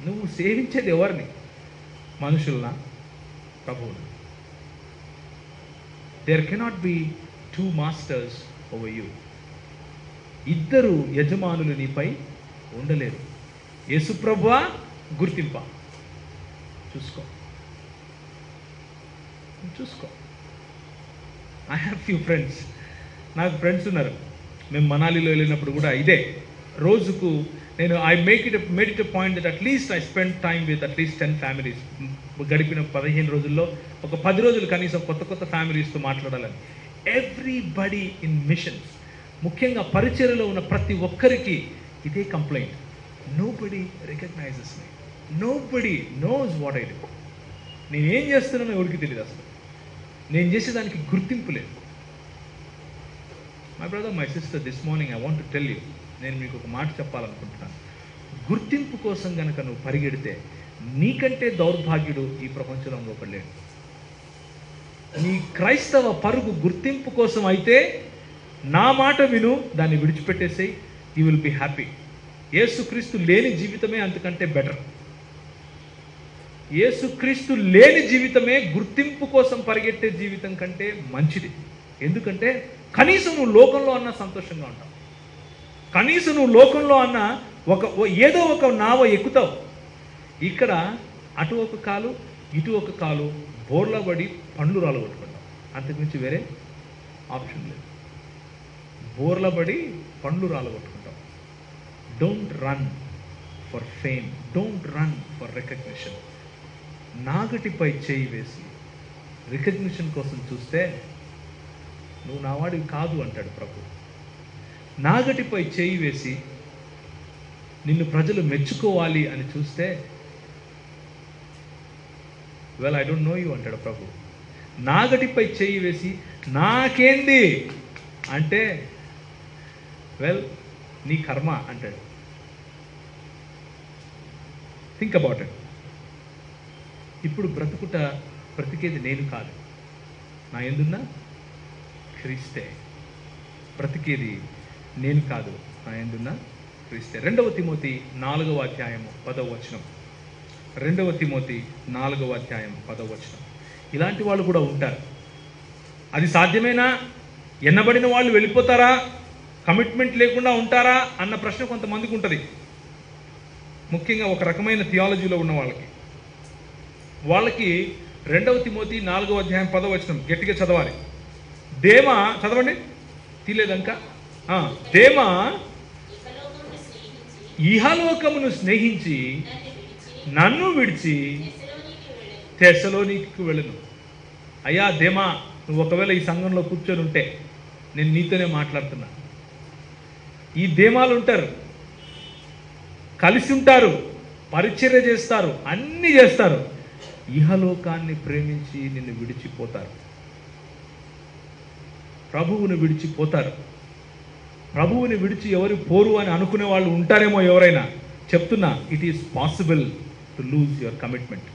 నువ్వు సేవించేది ఎవరిని? మనుషులనా, ప్రభువునా? There cannot be two masters over you. ఇద్దరు యజమానులు నీపై ఉండలేరు. యేసుప్రభువా, గుర్తింప చూసుకో. I have few friends. నాకు ఫ్రెండ్స్ ఉన్నారు. మేము మనాలిలో వెళ్ళినప్పుడు కూడా ఇదే రోజుకు నేను made it a point that at least I spend time with at least 10 families. గడిపిన 15 రోజుల్లో ఒక 10 రోజులు కనీసం కొత్త ఫ్యామిలీస్తో మాట్లాడాలని. ఎవ్రీబడి ఇన్ మిషన్స్, ముఖ్యంగా పరిచర్యలో ఉన్న ప్రతి ఒక్కరికి ఇదే complaint. Nobody recognizes me, nobody knows what I do. నేనేం చేస్తున్నానో ఎవరికి తెలియదు అసలు. నేను చేసేదానికి గుర్తింపు లేదు. My brother, my sister, this morning I want to tell you, నేను మీకు ఒక మాట చెప్పాలనుకుంటున్నాను. గుర్తింపు కోసం కనుక నువ్వు పరిగెడితే నీకంటే దౌర్భాగ్యుడు ఈ ప్రపంచంలో ఒకడు లేడు. నీ క్రైస్తవ పరుగు గుర్తింపు కోసం అయితే నా మాట విను, దాన్ని విడిచిపెట్టేసేయి. You will be happy. Yesu Kristu లేని జీవితమే అంతకంటే బెటర్. యేసుక్రీస్తు లేని జీవితమే గుర్తింపు కోసం పరిగెట్టే జీవితం కంటే మంచిది. ఎందుకంటే కనీసం నువ్వు లోకంలో అన్నా సంతోషంగా ఉంటావు. కనీసం నువ్వు లోకంలో అన్నా ఏదో ఒక నావ ఎక్కుతావు. ఇక్కడ అటు ఒక కాలు ఇటు ఒక కాలు బోర్లా పడి పండ్లు రాలగొట్టుకుంటావు. అంతకుమించి వేరే ఆప్షన్ లేదు. బోర్లా పడి పండ్లు రాలగొట్టుకుంటావు. Don't run for fame, don't run for recognition. నాగటిపై చేయి వేసి రికగ్నిషన్ కోసం చూస్తే నువ్వు నావాడివి కాదు అంటాడు ప్రభు. నాగటిపై చేయి వేసి నిన్ను ప్రజలు మెచ్చుకోవాలి అని చూస్తే well I don't know you అంటాడు ప్రభు. నాగటిపై చేయి వేసి నాకేంది అంటే వెల్ నీ కర్మ అంటాడు. Think about it. ఇప్పుడు బ్రతికేది నేను కాదు, నా యందున్న క్రీస్తే. బ్రతికేది నేను కాదు, నా యందున్న క్రీస్తే. 2 తిమోతి 4వ అధ్యాయము 10వ వచనం. 2 తిమోతి 4వ అధ్యాయం 10వ వచనం. ఇలాంటి వాళ్ళు కూడా ఉంటారు. అది సాధ్యమేనా? ఎన్నబడిన వాళ్ళు వెళ్ళిపోతారా? కమిట్మెంట్ లేకుండా ఉంటారా అన్న ప్రశ్న కొంతమందికి ఉంటుంది. ముఖ్యంగా ఒక రకమైన థియాలజీలో ఉన్న వాళ్ళకి 2 తిమోతి 4వ అధ్యాయం 10వ వచనం గట్టిగా చదవాలి. దేమా, చదవండి తీలేదంక. దేమా ఇహలోకమును స్నేహించి నన్ను విడిచి తెస్సలోనికీకు వెళ్ళను. అయ్యా దేమా, నువ్వు ఒకవేళ ఈ సంఘంలో కూర్చొని ఉంటే నేను నీతోనే మాట్లాడుతున్నా. ఈ దేమాలు ఉంటారు, కలిసి ఉంటారు, పరిచర్య చేస్తారు, అన్నీ చేస్తారు. ఇహలోకాన్ని ప్రేమించి నిన్ను విడిచిపోతారు, ప్రభువుని విడిచిపోతారు. ప్రభువుని విడిచి ఎవరు పోరు అని అనుకునే వాళ్ళు ఉంటారేమో ఎవరైనా. చెప్తున్నా, it is possible to lose your commitment.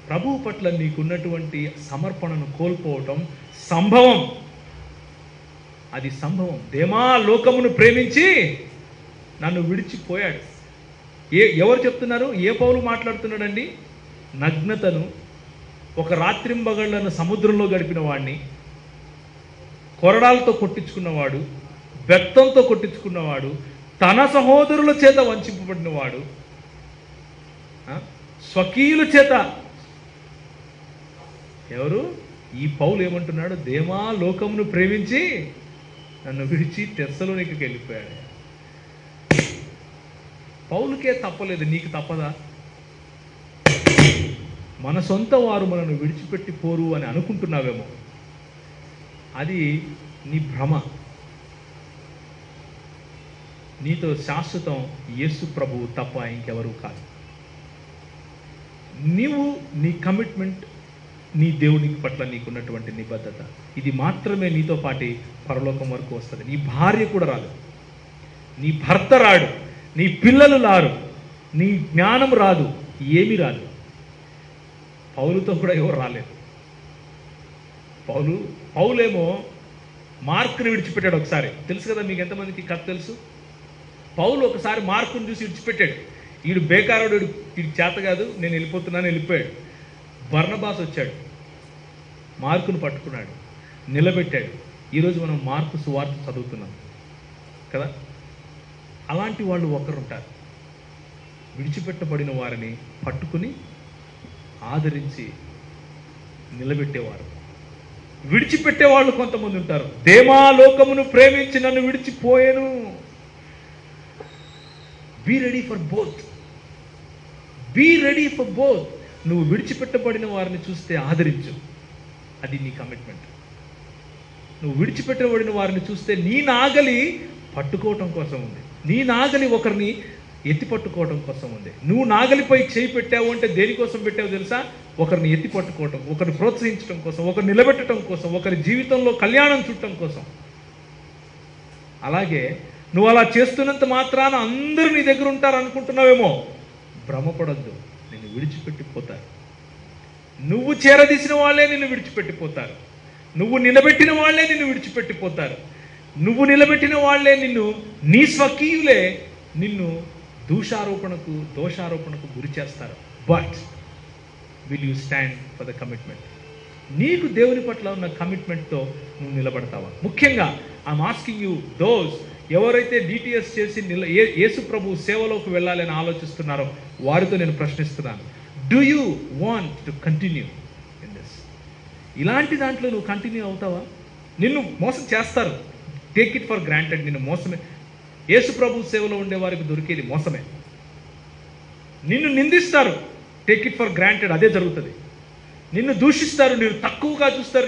ప్రభువు పట్ల నీకున్నటువంటి సమర్పణను కోల్పోవటం సంభవం. అది సంభవం. దేమా లోకమును ప్రేమించి నన్ను విడిచిపోయాడు. ఎవరు చెప్తున్నారు? ఏ పౌలు మాట్లాడుతున్నాడండి? నగ్నతను, ఒక రాత్రింబగళ్లను సముద్రంలో గడిపిన వాడిని, కొరడాలతో కొట్టించుకున్నవాడు, బెత్తంతో కొట్టించుకున్నవాడు, తన సహోదరుల చేత వంచింపబడినవాడు, స్వకీయుల చేత. ఎవరు? ఈ పౌలు ఏమంటున్నాడు? దేమా లోకమును ప్రేమించి నన్ను విడిచి తెస్సలోనికీకి వెళ్ళిపోయాడు. పౌలుకే తప్పలేదు, నీకు తప్పదా? మన సొంత వారు మనను విడిచిపెట్టి పోరు అని అనుకుంటున్నావేమో. అది నీ భ్రమ. నీతో శాశ్వతం యేసు ప్రభువు తప్ప ఇంకెవరూ కాదు. నీవు నీ కమిట్మెంట్ నీ దేవుని పట్ల నీకున్నటువంటి నిబద్ధత. ఇది మాత్రమే నీతో పాటి పరలోకం వరకు వస్తుంది. నీ భార్య కూడా రాదు, నీ భర్త రాడు, నీ పిల్లలు రారు, నీ జ్ఞానం రాదు, ఏమీ రాదు. పౌలుతో కూడా ఎవరు రాలేదు. పౌలేమో మార్కుని విడిచిపెట్టాడు ఒకసారి. తెలుసు కదా మీకు, ఎంతమందికి కథ తెలుసు? పౌలు ఒకసారి మార్కుని చూసి విడిచిపెట్టాడు. వీడు బేకారుడు, వీడి చేత కాదు, నేను వెళ్ళిపోతున్నాను, వెళ్ళిపోయాడు. బర్నబాస్ వచ్చాడు, మార్కును పట్టుకున్నాడు, నిలబెట్టాడు. ఈరోజు మనం మార్కు సువార్త చదువుతున్నాం కదా. అలాంటి వాళ్ళు ఒకరుంటారు, విడిచిపెట్టబడిన వారిని పట్టుకుని ఆదరించి నిలబెట్టేవారు. విడిచిపెట్టేవాళ్ళు కొంతమంది ఉంటారు. దేమా లోకమును ప్రేమించి నన్ను విడిచిపోయాను. Be ready for both, be ready for both. నువ్వు విడిచిపెట్టబడిన వారిని చూస్తే ఆదరించు, అది నీ కమిట్మెంట్. నువ్వు విడిచిపెట్టబడిన వారిని చూస్తే నీ నాగలి పట్టుకోవటం కోసం ఉంది, నీ నాగలి ఒకరిని ఎత్తి పట్టుకోవడం కోసం ఉంది. నువ్వు నాగలిపై చేయి పెట్టావు అంటే దేనికోసం పెట్టావు తెలుసా? ఒకరిని ఎత్తి పట్టుకోవటం, ఒకరిని ప్రోత్సహించడం కోసం, ఒకరిని నిలబెట్టడం కోసం, ఒకరి జీవితంలో కళ్యాణం చుట్టడం కోసం. అలాగే నువ్వు అలా చేస్తున్నంత మాత్రాన అందరూ నీ దగ్గర ఉంటారు అనుకుంటున్నావేమో. భ్రమపడద్దు, నిన్ను విడిచిపెట్టిపోతారు. నువ్వు చేరదీసిన వాళ్ళే నిన్ను విడిచిపెట్టిపోతారు. నువ్వు నిలబెట్టిన వాళ్ళే నిన్ను విడిచిపెట్టిపోతారు. నువ్వు నిలబెట్టిన వాళ్ళే నిన్ను, నీ స్వకీయులే నిన్ను దోషారోపణకు గురి చేస్తారు. But will you stand for the commitment? నీకు దేవుని పట్ల ఉన్న కమిట్మెంట్తో నువ్వు నిలబడతావా? ముఖ్యంగా ఐఎమ్ ఆస్కింగ్ యూ, దోస్ ఎవరైతే డిటిఎస్ చేసి యేసు ప్రభు సేవలోకి వెళ్ళాలని ఆలోచిస్తున్నారో వారితో నేను ప్రశ్నిస్తున్నాను. Do you want to continue in this? ఇలాంటి దాంట్లో నువ్వు కంటిన్యూ అవుతావా? నిన్ను మోసం చేస్తారు, టేక్ ఇట్ ఫర్ గ్రాంటెడ్. నిన్ను మోసమే. యేసు ప్రభు సేవలో ఉండే వారికి దొరికేది మోసమే. నిన్ను నిందిస్తారు, టేక్ ఇట్ ఫర్ గ్రాంటెడ్, అదే జరుగుతుంది. నిన్ను దూషిస్తారు, నిన్ను తక్కువగా చూస్తారు,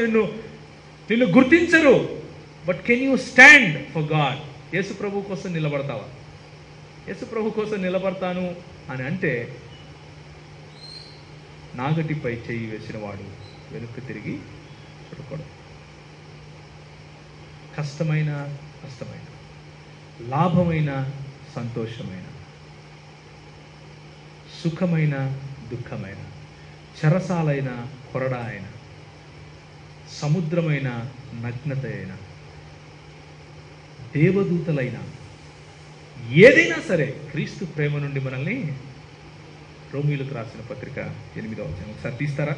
నిన్ను గుర్తించరు. But can you stand for God? Yesu ప్రభు కోసం నిలబడతావా? యేసు ప్రభు కోసం నిలబడతాను అని అంటే నాగటిపై చేయి వేసిన వాడు వెనుక తిరిగి చూడకూడదు. కష్టమైన కష్టమైన, లాభమైన సంతోషమైన, సుఖమైన దుఃఖమైన, చెరసాలైన కొరడా అయిన, సముద్రమైన నగ్నత అయిన, దేవదూతలైన, ఏదైనా సరే క్రీస్తు ప్రేమ నుండి మనల్ని. రోమీయులకు రాసిన పత్రిక 8వ అధ్యాయం ఒకసారి తీస్తారా?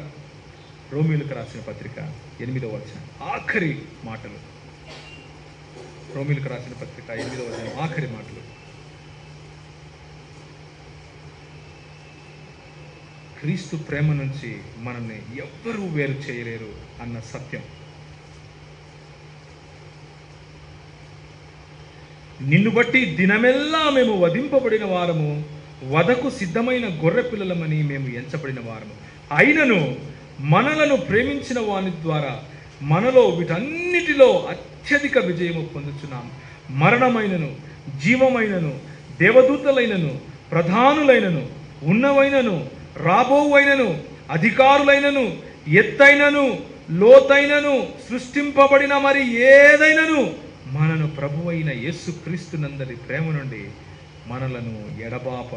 రోమీయులకు రాసిన పత్రిక 8వ అధ్యాయం ఆఖరి మాటలు. రోమీయులకు రాసిన పత్రిక 8వ అధ్యాయం ఆఖరి మాటలు. క్రీస్తు ప్రేమ నుంచి మనల్ని ఎవ్వరూ వేరు చేయలేరు అన్న సత్యం. నిన్ను బట్టి దినమెల్లా మేము వధింపబడిన వారము, వధకు సిద్ధమైన గొర్రె పిల్లలమని మేము ఎంచబడిన వారము. అయినను మనలను ప్రేమించిన వాని ద్వారా మనలో వీటన్నిటిలో అత్యధిక విజయము పొందుచున్నాము. మరణమైనను, జీవమైనను, దేవదూతలైనను, ప్రధానులైనను, ఉన్నవైనను, రాబోవైనను, అధికారులైనను, ఎత్తైనను, లోతైనను, సృష్టింపబడిన మరి ఏదైనను మనను ప్రభువైన యేసు క్రీస్తునందరి ప్రేమ నుండి మనలను ఎడబాప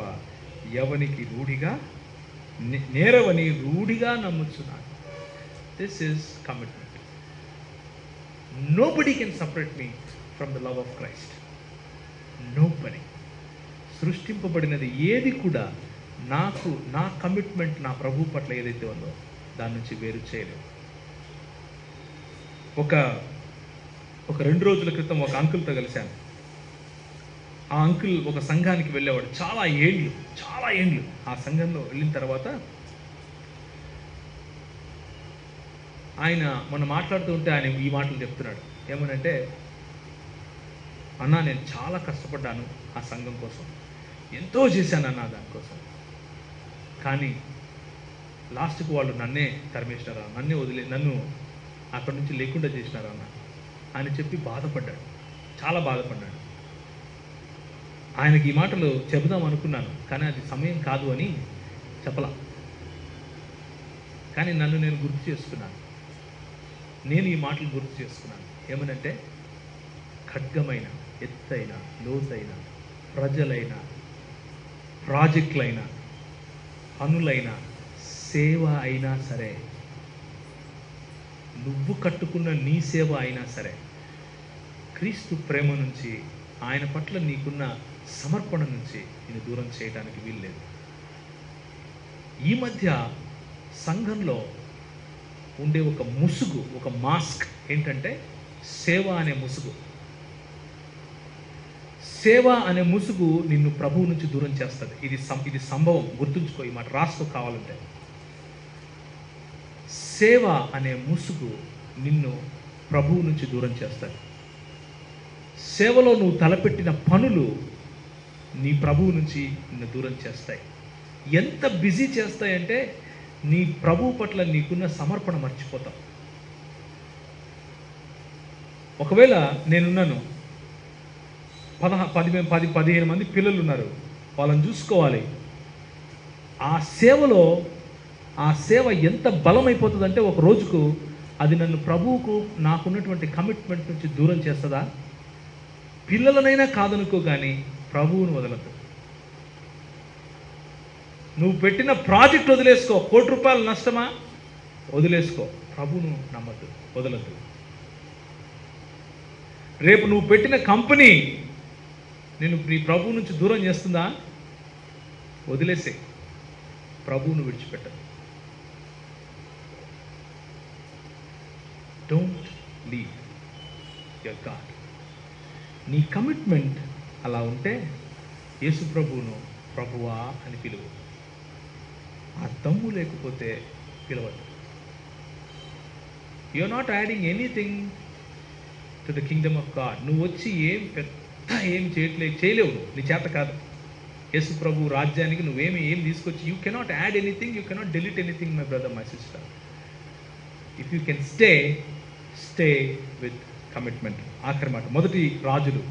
ఎవనికి రూఢిగా నేరవని రూఢిగా నమ్ముచున్నాను. This is commitment. Nobody can separate me from the love of Christ. Nobody. సృష్టింపబడినది ఏది కూడా నా కమిట్మెంట్, నా ప్రభు పట్ల ఏదైతే ఉందో దాని నుంచి వేరు చేయలేదు. ఒక 2 రోజుల క్రితం ఒక అంకుల్తో కలిశాను. ఆ అంకుల్ ఒక సంఘానికి వెళ్ళేవాడు చాలా ఏండ్లు. ఆ సంఘంలో వెళ్ళిన తర్వాత ఆయన మొన్న మాట్లాడుతూ ఉంటే ఆయన ఈ మాటలు చెప్తున్నాడు. ఏమనంటే, అన్నా నేను చాలా కష్టపడ్డాను ఆ సంఘం కోసం, ఎంతో చేశానన్నా దానికోసం, కానీ లాస్ట్కి వాళ్ళు నన్నే తరిమేసినారా, నన్ను అక్కడి నుంచి లేకుండా చేసినారా అన్న అని చెప్పి బాధపడ్డాడు, చాలా బాధపడ్డాడు. ఆయనకి ఈ మాటలు చెబుదాం అనుకున్నాను, కానీ అది సమయం కాదు అని చెప్పలా. కానీ నన్ను నేను గుర్తు చేసుకున్నాను. నేను ఈ మాటలు గుర్తు చేసుకున్నాను. ఏమనంటే, ఖడ్గమైన, ఎత్తైన, లోతైన, ప్రజలైన, ప్రాజెక్టులైన, పనులైన, సేవ అయినా సరే, నువ్వు కట్టుకున్న నీ సేవ అయినా సరే, క్రీస్తు ప్రేమ నుంచి, ఆయన పట్ల నీకున్న సమర్పణ నుంచి నేను దూరం చేయడానికి వీల్లేదు. ఈ మధ్య సంఘంలో ఉండే ఒక ముసుగు, ఒక మాస్క్ ఏంటంటే సేవ అనే ముసుగు. సేవ అనే ముసుగు నిన్ను ప్రభువు నుంచి దూరం చేస్తుంది. ఇది సంభవం, గుర్తుంచుకో, ఈ మాట రాసుకో కావాలంటే. సేవ అనే ముసుగు నిన్ను ప్రభువు నుంచి దూరం చేస్తుంది. సేవలో నువ్వు తలపెట్టిన పనులు నీ ప్రభువు నుంచి నిన్ను దూరం చేస్తాయి. ఎంత బిజీ చేస్తాయంటే నీ ప్రభువు పట్ల నీకున్న సమర్పణ మర్చిపోతావు. ఒకవేళ నేనున్నాను, 15 మంది పిల్లలు ఉన్నారు, వాళ్ళని చూసుకోవాలి. ఆ సేవ ఎంత బలమైపోతుందంటే ఒక రోజుకు అది నన్ను ప్రభువుకు నాకున్నటువంటి కమిట్మెంట్ నుంచి దూరం చేస్తుందా? పిల్లలనైనా కాదనుకో, కానీ ప్రభువును వదలదు. నువ్వు పెట్టిన ప్రాజెక్ట్ వదిలేసుకో. ₹1 నష్టమా? వదిలేసుకో. ప్రభువును నమ్మద్దు, వదలద్దు. రేపు నువ్వు పెట్టిన కంపెనీ నేను నీ ప్రభువు నుంచి దూరం చేస్తుందా? వదిలేసే. ప్రభువును విడిచిపెట్టదు. Don't leave your God. నీ కమిట్మెంట్ అలా ఉంటే యేసు ప్రభువును ప్రభువా అని పిలువు. ఆ దమ్ము లేకపోతే పిలవద్దు. You are not adding anything to the kingdom of God. నువ్వు వచ్చి ఏం చేయలేవు. నీ చేత కాదు. యేసు ప్రభు రాజ్యానికి ఏం తీసుకొచ్చి, you cannot add anything, you cannot delete anything, my brother, my sister. If you can stay with commitment. ఆఖరి మాట, మొదటి రాజులు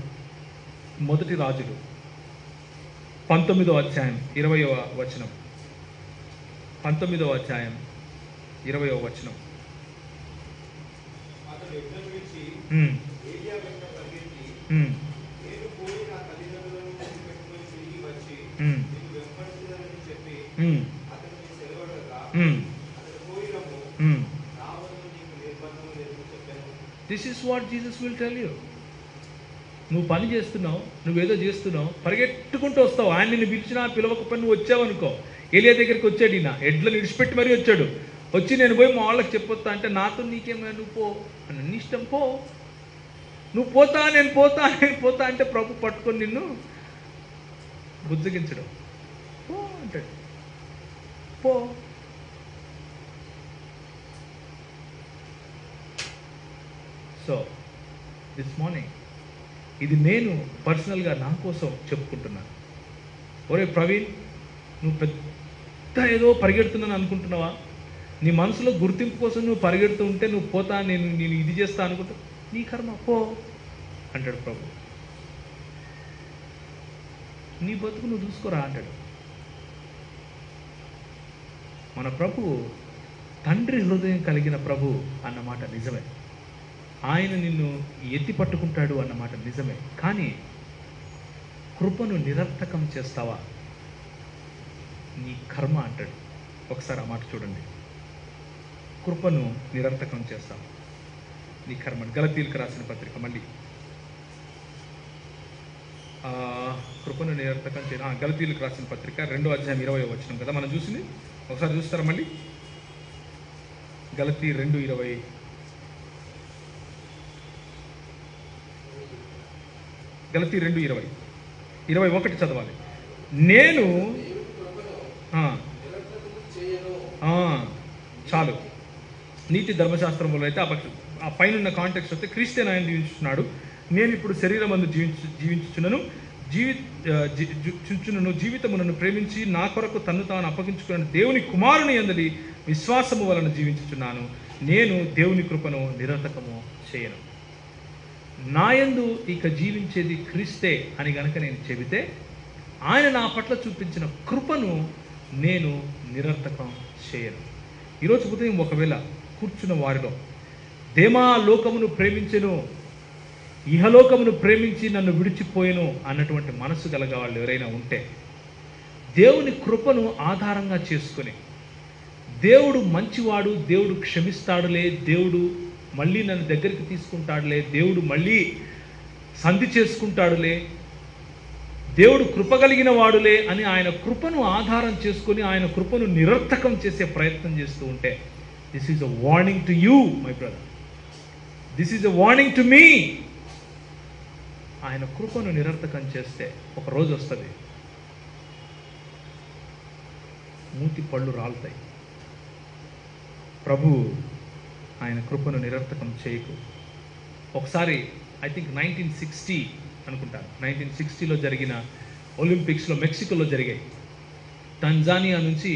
19వ అధ్యాయం 20వ వచనం. 19వ అధ్యాయం 20వ వచనం. This is what Jesus will tell you. నువ్వు పని చేస్తున్నావు, నువ్వేదో చేస్తున్నావు, పరిగెట్టుకుంటూ వస్తావు. ఆయన నిన్ను పిలిచినా పిలవకపోయినా నువ్వు వచ్చావు అనుకో. ఏలియా దగ్గరికి వచ్చాడు, ఈయన ఎడ్లను విడిచిపెట్టి మరీ వచ్చాడు. వచ్చి నేను పోయి మా వాళ్ళకి చెప్పొస్తా అంటే, నాతో నీకేమైనా, నువ్వు పో అని, నీ ఇష్టం, పో. నువ్వు పోతా, నేను పోతా అంటే ప్రభు పట్టుకొని నిన్ను బుజ్జగించడం. పో అంటాడు, పో. సో దిస్ మార్నింగ్ ఇది నేను పర్సనల్గా నా కోసం చెప్పుకుంటున్నాను. ఒరే ప్రవీణ్, నువ్వు పెద్ద ఏదో పరిగెడుతున్నాను అనుకుంటున్నావా? నీ మనసులో గుర్తింపు కోసం నువ్వు పరిగెడుతూ ఉంటే, నువ్వు పోతా, నేను ఇది చేస్తా అనుకుంటా, నీ కర్మ, పో అంటాడు ప్రభు. నీ బతుకు నువ్వు చూసుకోరా అంటాడు. మన ప్రభువు తండ్రి హృదయం కలిగిన ప్రభు అన్నమాట నిజమే. ఆయన నిన్ను ఎత్తి పట్టుకుంటాడు అన్నమాట నిజమే. కానీ కృపను నిరర్థకం చేస్తావా? నీ కర్మ అంటాడు. ఒకసారి ఆ మాట చూడండి. కృపను నిరర్థకం చేస్తావా? నీ కర్మ. గలతీయులకు రాసిన పత్రిక, మళ్ళీ కృపను నిరర్థకం చేయ గలతీయులకు రాసిన పత్రిక 2వ అధ్యాయం 20వ వచనం కదా మనం చూసింది. ఒకసారి చూస్తారా మళ్ళీ? గలతీ 2:20. గలతీ 2:20, 21 చదవాలి. నేను చాలు. నీతి ధర్మశాస్త్రంలో అయితే ఆ పైన కాంటెక్స్ట్ వస్తే క్రీస్తే ఆయన జీవించుతున్నాడు, నేను ఇప్పుడు శరీరమందు జీవించుచున్నాను, జీవితమునను ప్రేమించి నా కొరకు తన్ను తాను అప్పగించుకున్న దేవుని కుమారుని యందలి విశ్వాసము వలన జీవించుచున్నాను. నేను దేవుని కృపను నిరర్థకము చేయను. నాయందు ఇక జీవించేది క్రీస్తే అని గనక నేను చెబితే, ఆయన నా పట్ల చూపించిన కృపను నేను నిరర్థకం చేయను. ఈరోజు ఉదయం ఒకవేళ కూర్చున్న వారిలో దేమా లోకమును ప్రేమించెను, ఇహలోకమును ప్రేమించి నన్ను విడిచిపోయెను అన్నటువంటి మనసు గలగ వాళ్ళు ఎవరైనా ఉంటే, దేవుని కృపను ఆధారంగా చేసుకొని, దేవుడు మంచివాడు, దేవుడు క్షమిస్తాడులే, దేవుడు మళ్ళీ నన్ను దగ్గరికి తీసుకుంటాడులే, దేవుడు మళ్ళీ సంధి చేసుకుంటాడులే, దేవుడు కృప కలిగిన వాడులే అని ఆయన కృపను ఆధారం చేసుకొని ఆయన కృపను నిరర్థకం చేసే ప్రయత్నం చేస్తూ ఉంటే, this is a warning to you my brother, this is a warning to me. ఆయన కృపను నిరర్థకం చేస్తే ఒక రోజు వస్తుంది, మూతి పళ్ళు రాలుతాయి. ప్రభు ఆయన కృపను నిరర్థకం చేయకు. ఒకసారి ఐ థింక్ 1960 అనుకుంటాను, 1960లో జరిగిన ఒలింపిక్స్లో మెక్సికోలో జరిగాయి. టాంజానియా నుంచి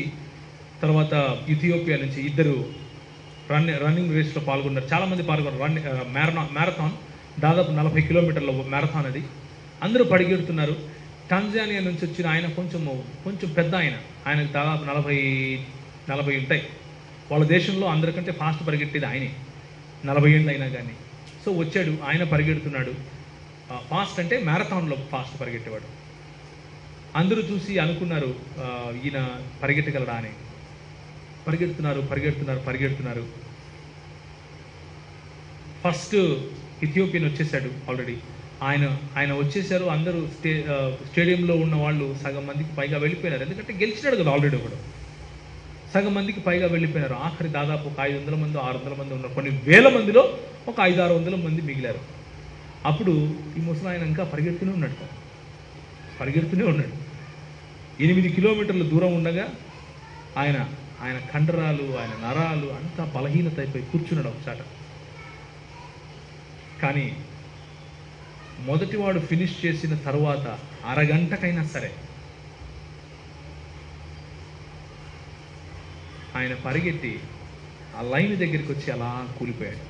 తర్వాత ఇథియోపియా నుంచి ఇద్దరు రన్నింగ్ రేస్లో పాల్గొన్నారు. చాలామంది పాల్గొన్నారు. మ్యారథాన్, దాదాపు 40 కిలోమీటర్ల మ్యారథాన్ అది. అందరూ పరిగెడుతున్నారు. టాంజానియా నుంచి వచ్చిన ఆయన కొంచెం పెద్ద ఆయనకు దాదాపు 40 ఉంటాయి. వాళ్ళ దేశంలో అందరికంటే ఫాస్ట్ పరిగెట్టేది ఆయనే, 40 ఏళ్ళు అయినా కానీ. సో వచ్చాడు, ఆయన పరిగెడుతున్నాడు. ఫాస్ట్ అంటే మ్యారథాన్లో ఫాస్ట్ పరిగెట్టేవాడు. అందరూ చూసి అనుకున్నారు ఈయన పరిగెట్టగలడా అని. పరిగెడుతున్నారు. ఫస్ట్ ఇథియోపియన్ వచ్చేసాడు ఆల్రెడీ. ఆయన వచ్చేసారు. అందరూ స్టేడియంలో ఉన్న వాళ్ళు సగం మందికి పైగా వెళ్ళిపోయినారు, ఎందుకంటే గెలిచినాడు కదా ఆల్రెడీ ఒకడు. సగం మందికి పైగా వెళ్ళిపోయినారు. ఆఖరి దాదాపు ఒక 500 మంది 600 మంది ఉన్నారు. కొన్ని వేల మందిలో ఒక 500-600 మంది మిగిలారు. అప్పుడు ఈ ముసలాయన ఇంకా పరిగెడుతూనే ఉన్నాడు. 8 కిలోమీటర్ల దూరం ఉండగా ఆయన కండరాలు, ఆయన నరాలు అంతా బలహీనత అయిపోయి కూర్చున్నాడు ఒకసాట. కానీ మొదటివాడు ఫినిష్ చేసిన తరువాత అరగంటకైనా సరే ఆయన పరిగెట్టి ఆ లైన్ దగ్గరికి వచ్చి అలా కూలిపోయాడు.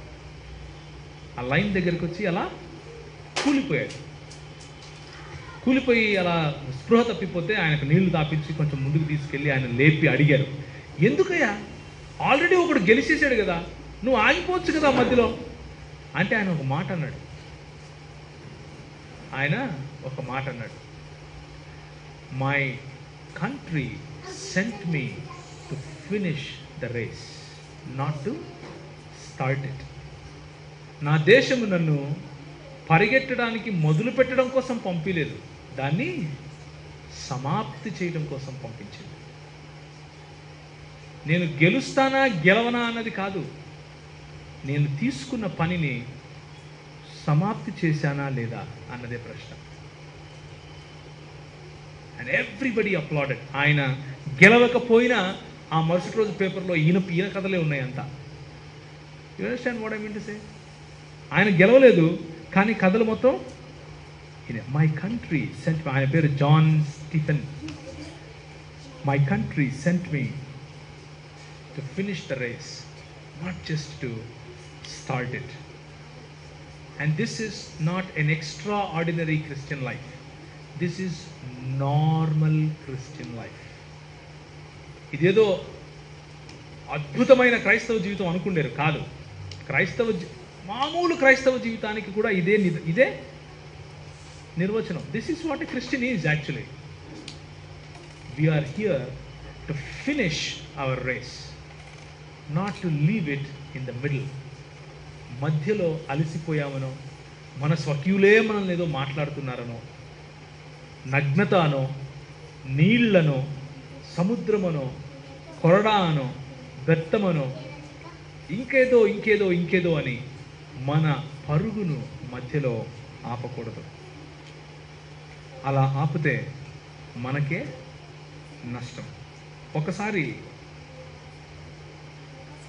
కూలిపోయి అలా స్పృహ తప్పిపోతే ఆయనకు నీళ్లు తాపించి కొంచెం ముందుకు తీసుకెళ్ళి ఆయన లేపి అడిగారు, ఎందుకయ్యా, ఆల్రెడీ ఒకడు గెలిచేసాడు కదా, నువ్వు ఆగిపోవచ్చు కదా మధ్యలో అంటే. ఆయన ఒక మాట అన్నాడు, my country sent me to finish the race, not to start it. నా దేశము నన్ను పరిగెట్టడానికి మొదలు పెట్టడం కోసం పంపించలేదు, దాన్ని సమాప్తి చేయడం కోసం పంపించింది. నేను గెలుస్తానా గెలవనా అన్నది కాదు, నేను తీసుకున్న పనిని సమాప్తి చేశానా లేదా అన్నదే ప్రశ్న. And everybody applauded. ఆయన గెలవకపోయినా ఆ మరుసటి రోజు పేపర్లో ఈయన కథలే ఉన్నాయి అంతా. You understand what I mean to say? ఆయన గెలవలేదు కానీ కథలు మొత్తం మై కంట్రీ సెంట్ మీ. ఆయన పేరు John Stephen. My country sent me to finish the race, not just to start it. And this is not an extraordinary Christian life. This is normal Christian life. ఇదేదో అద్భుతమైన క్రైస్తవ జీవితం అనుకునేరు కాదు. మామూలు క్రైస్తవ జీవితానికి కూడా ఇదే నిర్వచనం. This is what a Christian is actually. We are here to finish our race, not to leave it in the middle. మధ్యలో అలసిపోయామనో, మన స్వకీయులే మనల్ని ఏదో మాట్లాడుతున్నారనో, నగ్నత అనో, నీళ్లనో, సముద్రమనో, కొరడా అనో, బెత్తమనో, ఇంకేదో అని మన పరుగును మధ్యలో ఆపకూడదు. అలా ఆపితే మనకే నష్టం. ఒకసారి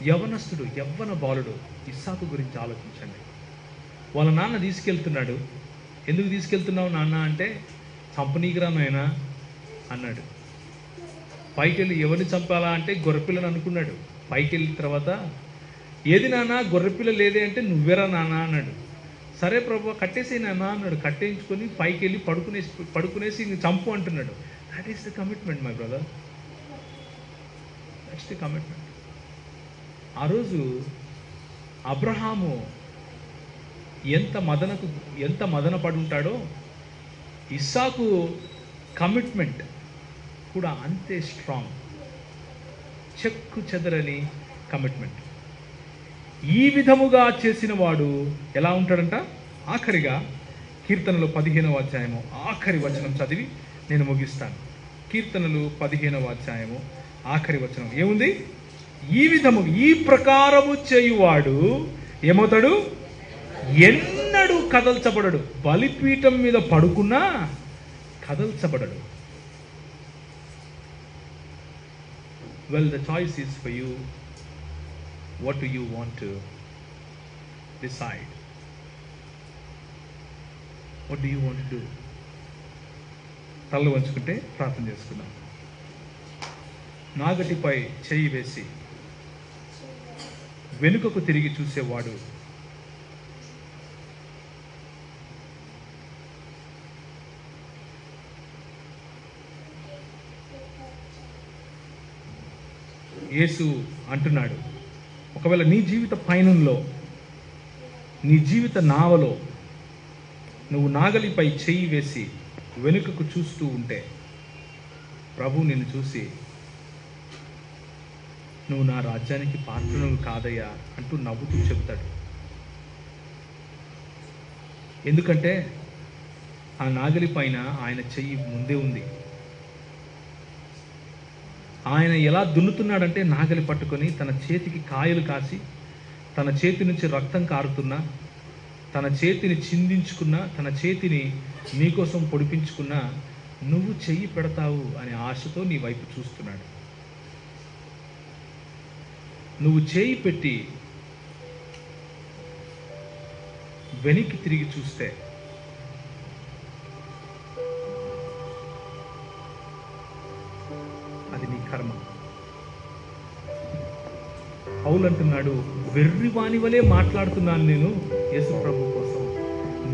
యవ్వన బాలుడు ఇస్సాకు గురించి ఆలోచించండి. వాళ్ళ నాన్న తీసుకెళ్తున్నాడు. ఎందుకు తీసుకెళ్తున్నావు నాన్న అంటే, చంపనీకిరా నాయనా అన్నాడు. పైకి వెళ్ళి ఎవరిని చంపాలా అంటే గొర్రెపిల్లని అనుకున్నాడు. పైకి వెళ్ళిన తర్వాత ఏది నాన్న, గొర్రెపిల్ల లేదే అంటే నువ్వేరా నాన్న అన్నాడు. సరే ప్రభు కట్టేసి నాన్న అన్నాడు. కట్టేయించుకొని పైకి వెళ్ళి పడుకునేసి ఇంక చంపు అంటున్నాడు. That is the commitment my brother, that's the commitment. ఆ రోజు అబ్రహాము ఎంత మదన పడి ఉంటాడో, ఇస్సాకు కమిట్మెంట్ కూడా అంతే స్ట్రాంగ్, చెక్కు చెదరని కమిట్మెంట్. ఈ విధముగా చేసిన వాడు ఎలా ఉంటాడంట? ఆఖరిగా కీర్తనలు 15వ అధ్యాయము ఆఖరి వచనం చదివి నేను ముగిస్తాను. కీర్తనలు 15వ అధ్యాయము ఆఖరి వచనం ఏముంది? ఈ ప్రకారము చేయువాడు ఏమవుతాడు? ఎన్నడూ కదల్చబడడు. బలిపీఠం మీద పడుకున్నా కదల్చబడడు. Well, the choice is for you. What do you want to decide? What do you want to do? తలలు వంచుకుంటే ప్రార్థన చేసుకుందాం. నాగటిపై చేయి వేసి వెనుకకు తిరిగి చూసేవాడు యేసు అంటున్నాడు, ఒకవేళ నీ జీవిత పయనంలో, నీ జీవిత నావలో నువ్వు నాగలిపై చేయి వేసి వెనుకకు చూస్తూ ఉంటే ప్రభు నిన్ను చూసి నువ్వు నా రాజ్యానికి పాత్రను కాదయ్యా అంటూ నవ్వుతూ చెబుతాడు. ఎందుకంటే ఆ నాగలి పైన ఆయన చెయ్యి ముందే ఉంది. ఆయన ఎలా దున్నుతున్నాడంటే నాగలి పట్టుకొని తన చేతికి కాయలు కాసి, తన చేతి నుంచి రక్తం కారుతున్నా, తన చేతిని చిందించుకున్నా, తన చేతిని నీకోసం పొడిపించుకున్నా నువ్వు చెయ్యి పెడతావు అనే ఆశతో నీ వైపు చూస్తున్నాడు. నువ్వు చేయి పెట్టి వెనక్కి తిరిగి చూస్తే అది నీ కర్మ. పౌలు అంటున్నాడు, వెర్రివాని వలె మాట్లాడుతున్నాను నేను యేసు ప్రభు కోసం,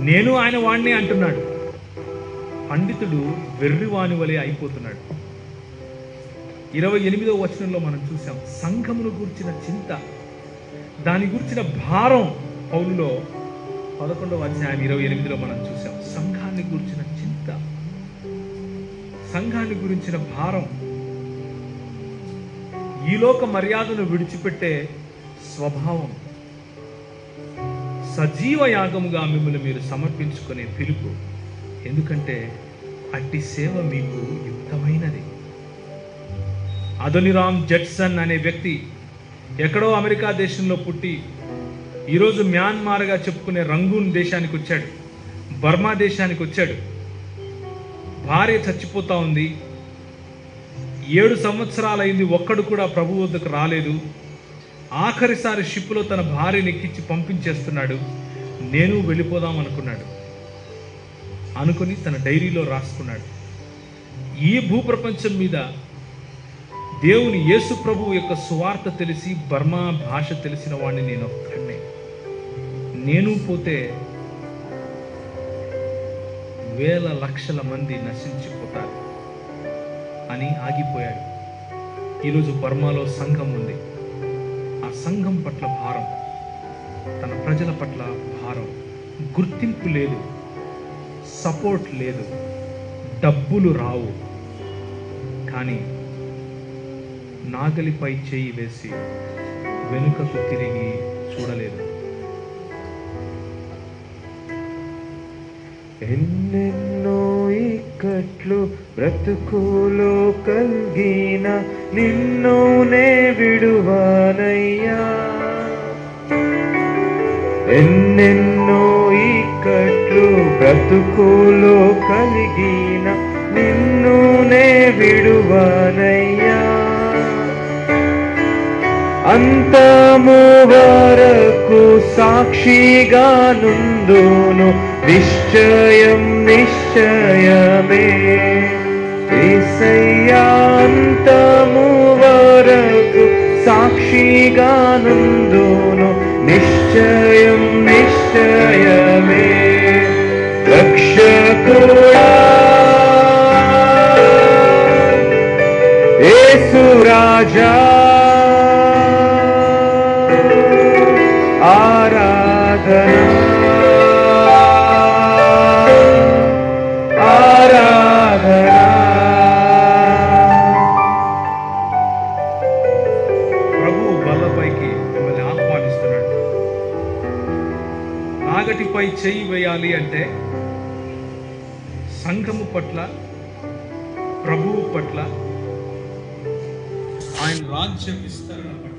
నేను ఆయన వాణ్ణి అంటున్నాడు. పండితుడు వెర్రివాని వలె అయిపోతున్నాడు. 28వ వచనంలో మనం చూసాం సంఘమును గురించిన చింత, దాని గురించిన భారం పౌలులో 11వ అధ్యాయం 28లో మనం చూసాం. సంఘాన్ని గురించిన చింత, సంఘాన్ని గురించిన భారం, ఈ లోక మర్యాదను విడిచిపెట్టే స్వభావం, సజీవ యాగముగా మిమ్మల్ని మీరు సమర్పించుకునే పిలుపు. ఎందుకంటే అట్టి సేవ మీకు యుక్తమైనది. అదోనిరామ్ జడ్సన్ అనే వ్యక్తి ఎక్కడో అమెరికా దేశంలో పుట్టి ఈరోజు మ్యాన్మార్గా చెప్పుకునే రంగూన్ దేశానికి వచ్చాడు, బర్మా దేశానికి వచ్చాడు. భార్య చచ్చిపోతా ఉంది, 7 సంవత్సరాలైంది, ఒక్కడు కూడా ప్రభు వద్దకు రాలేదు. ఆఖరిసారి షిప్లో తన భార్యని ఎక్కించి పంపించేస్తున్నాడు. నేను వెళ్ళిపోదాం అనుకుని తన డైరీలో రాసుకున్నాడు, ఈ భూప్రపంచం మీద దేవుని యేసు ప్రభు యొక్క సువార్త తెలిసి బర్మా భాష తెలిసిన వాడిని నేను ఒక్కడినే, నేను పోతే వేల లక్షల మంది నశించిపోతారు అని ఆగిపోయాడు. ఈరోజు బర్మాలో సంఘం ఉంది. ఆ సంఘం పట్ల భారం, తన ప్రజల పట్ల భారం, గుర్తింపు లేదు, సపోర్ట్ లేదు, డబ్బులు రావు, కానీ నాగలిపై చేయి వేసి వెనుకకు తిరిగి చూడలేదు. ఎన్నెన్నో ఇక్కట్లు బ్రతుకులో కలిగిన నిన్ను నే విడువానయ్యా. ఎన్నెన్నో ఇక్కట్లు బ్రతుకులో కలిగిన నిన్ను నే విడువానయ్యా. అంతము వరకు సాక్షిగా నుందును నిశ్చయం నిశ్చయమే యేసయ్యా. అంతము వరకు సాక్షిగా నుందును నిశ్చయం నిశ్చయమే. రక్షకుడా యేసు రాజా, ఆరాధన ఆరాధన. ప్రభువు బల్లపైకి మిమ్మల్ని ఆహ్వానిస్తున్నాడు. నాగటిపై చెయ్యి వేయాలి అంటే సంఘము పట్ల, ప్రభువు పట్ల, ఆయన రాజ్య విస్తరణ పట్ల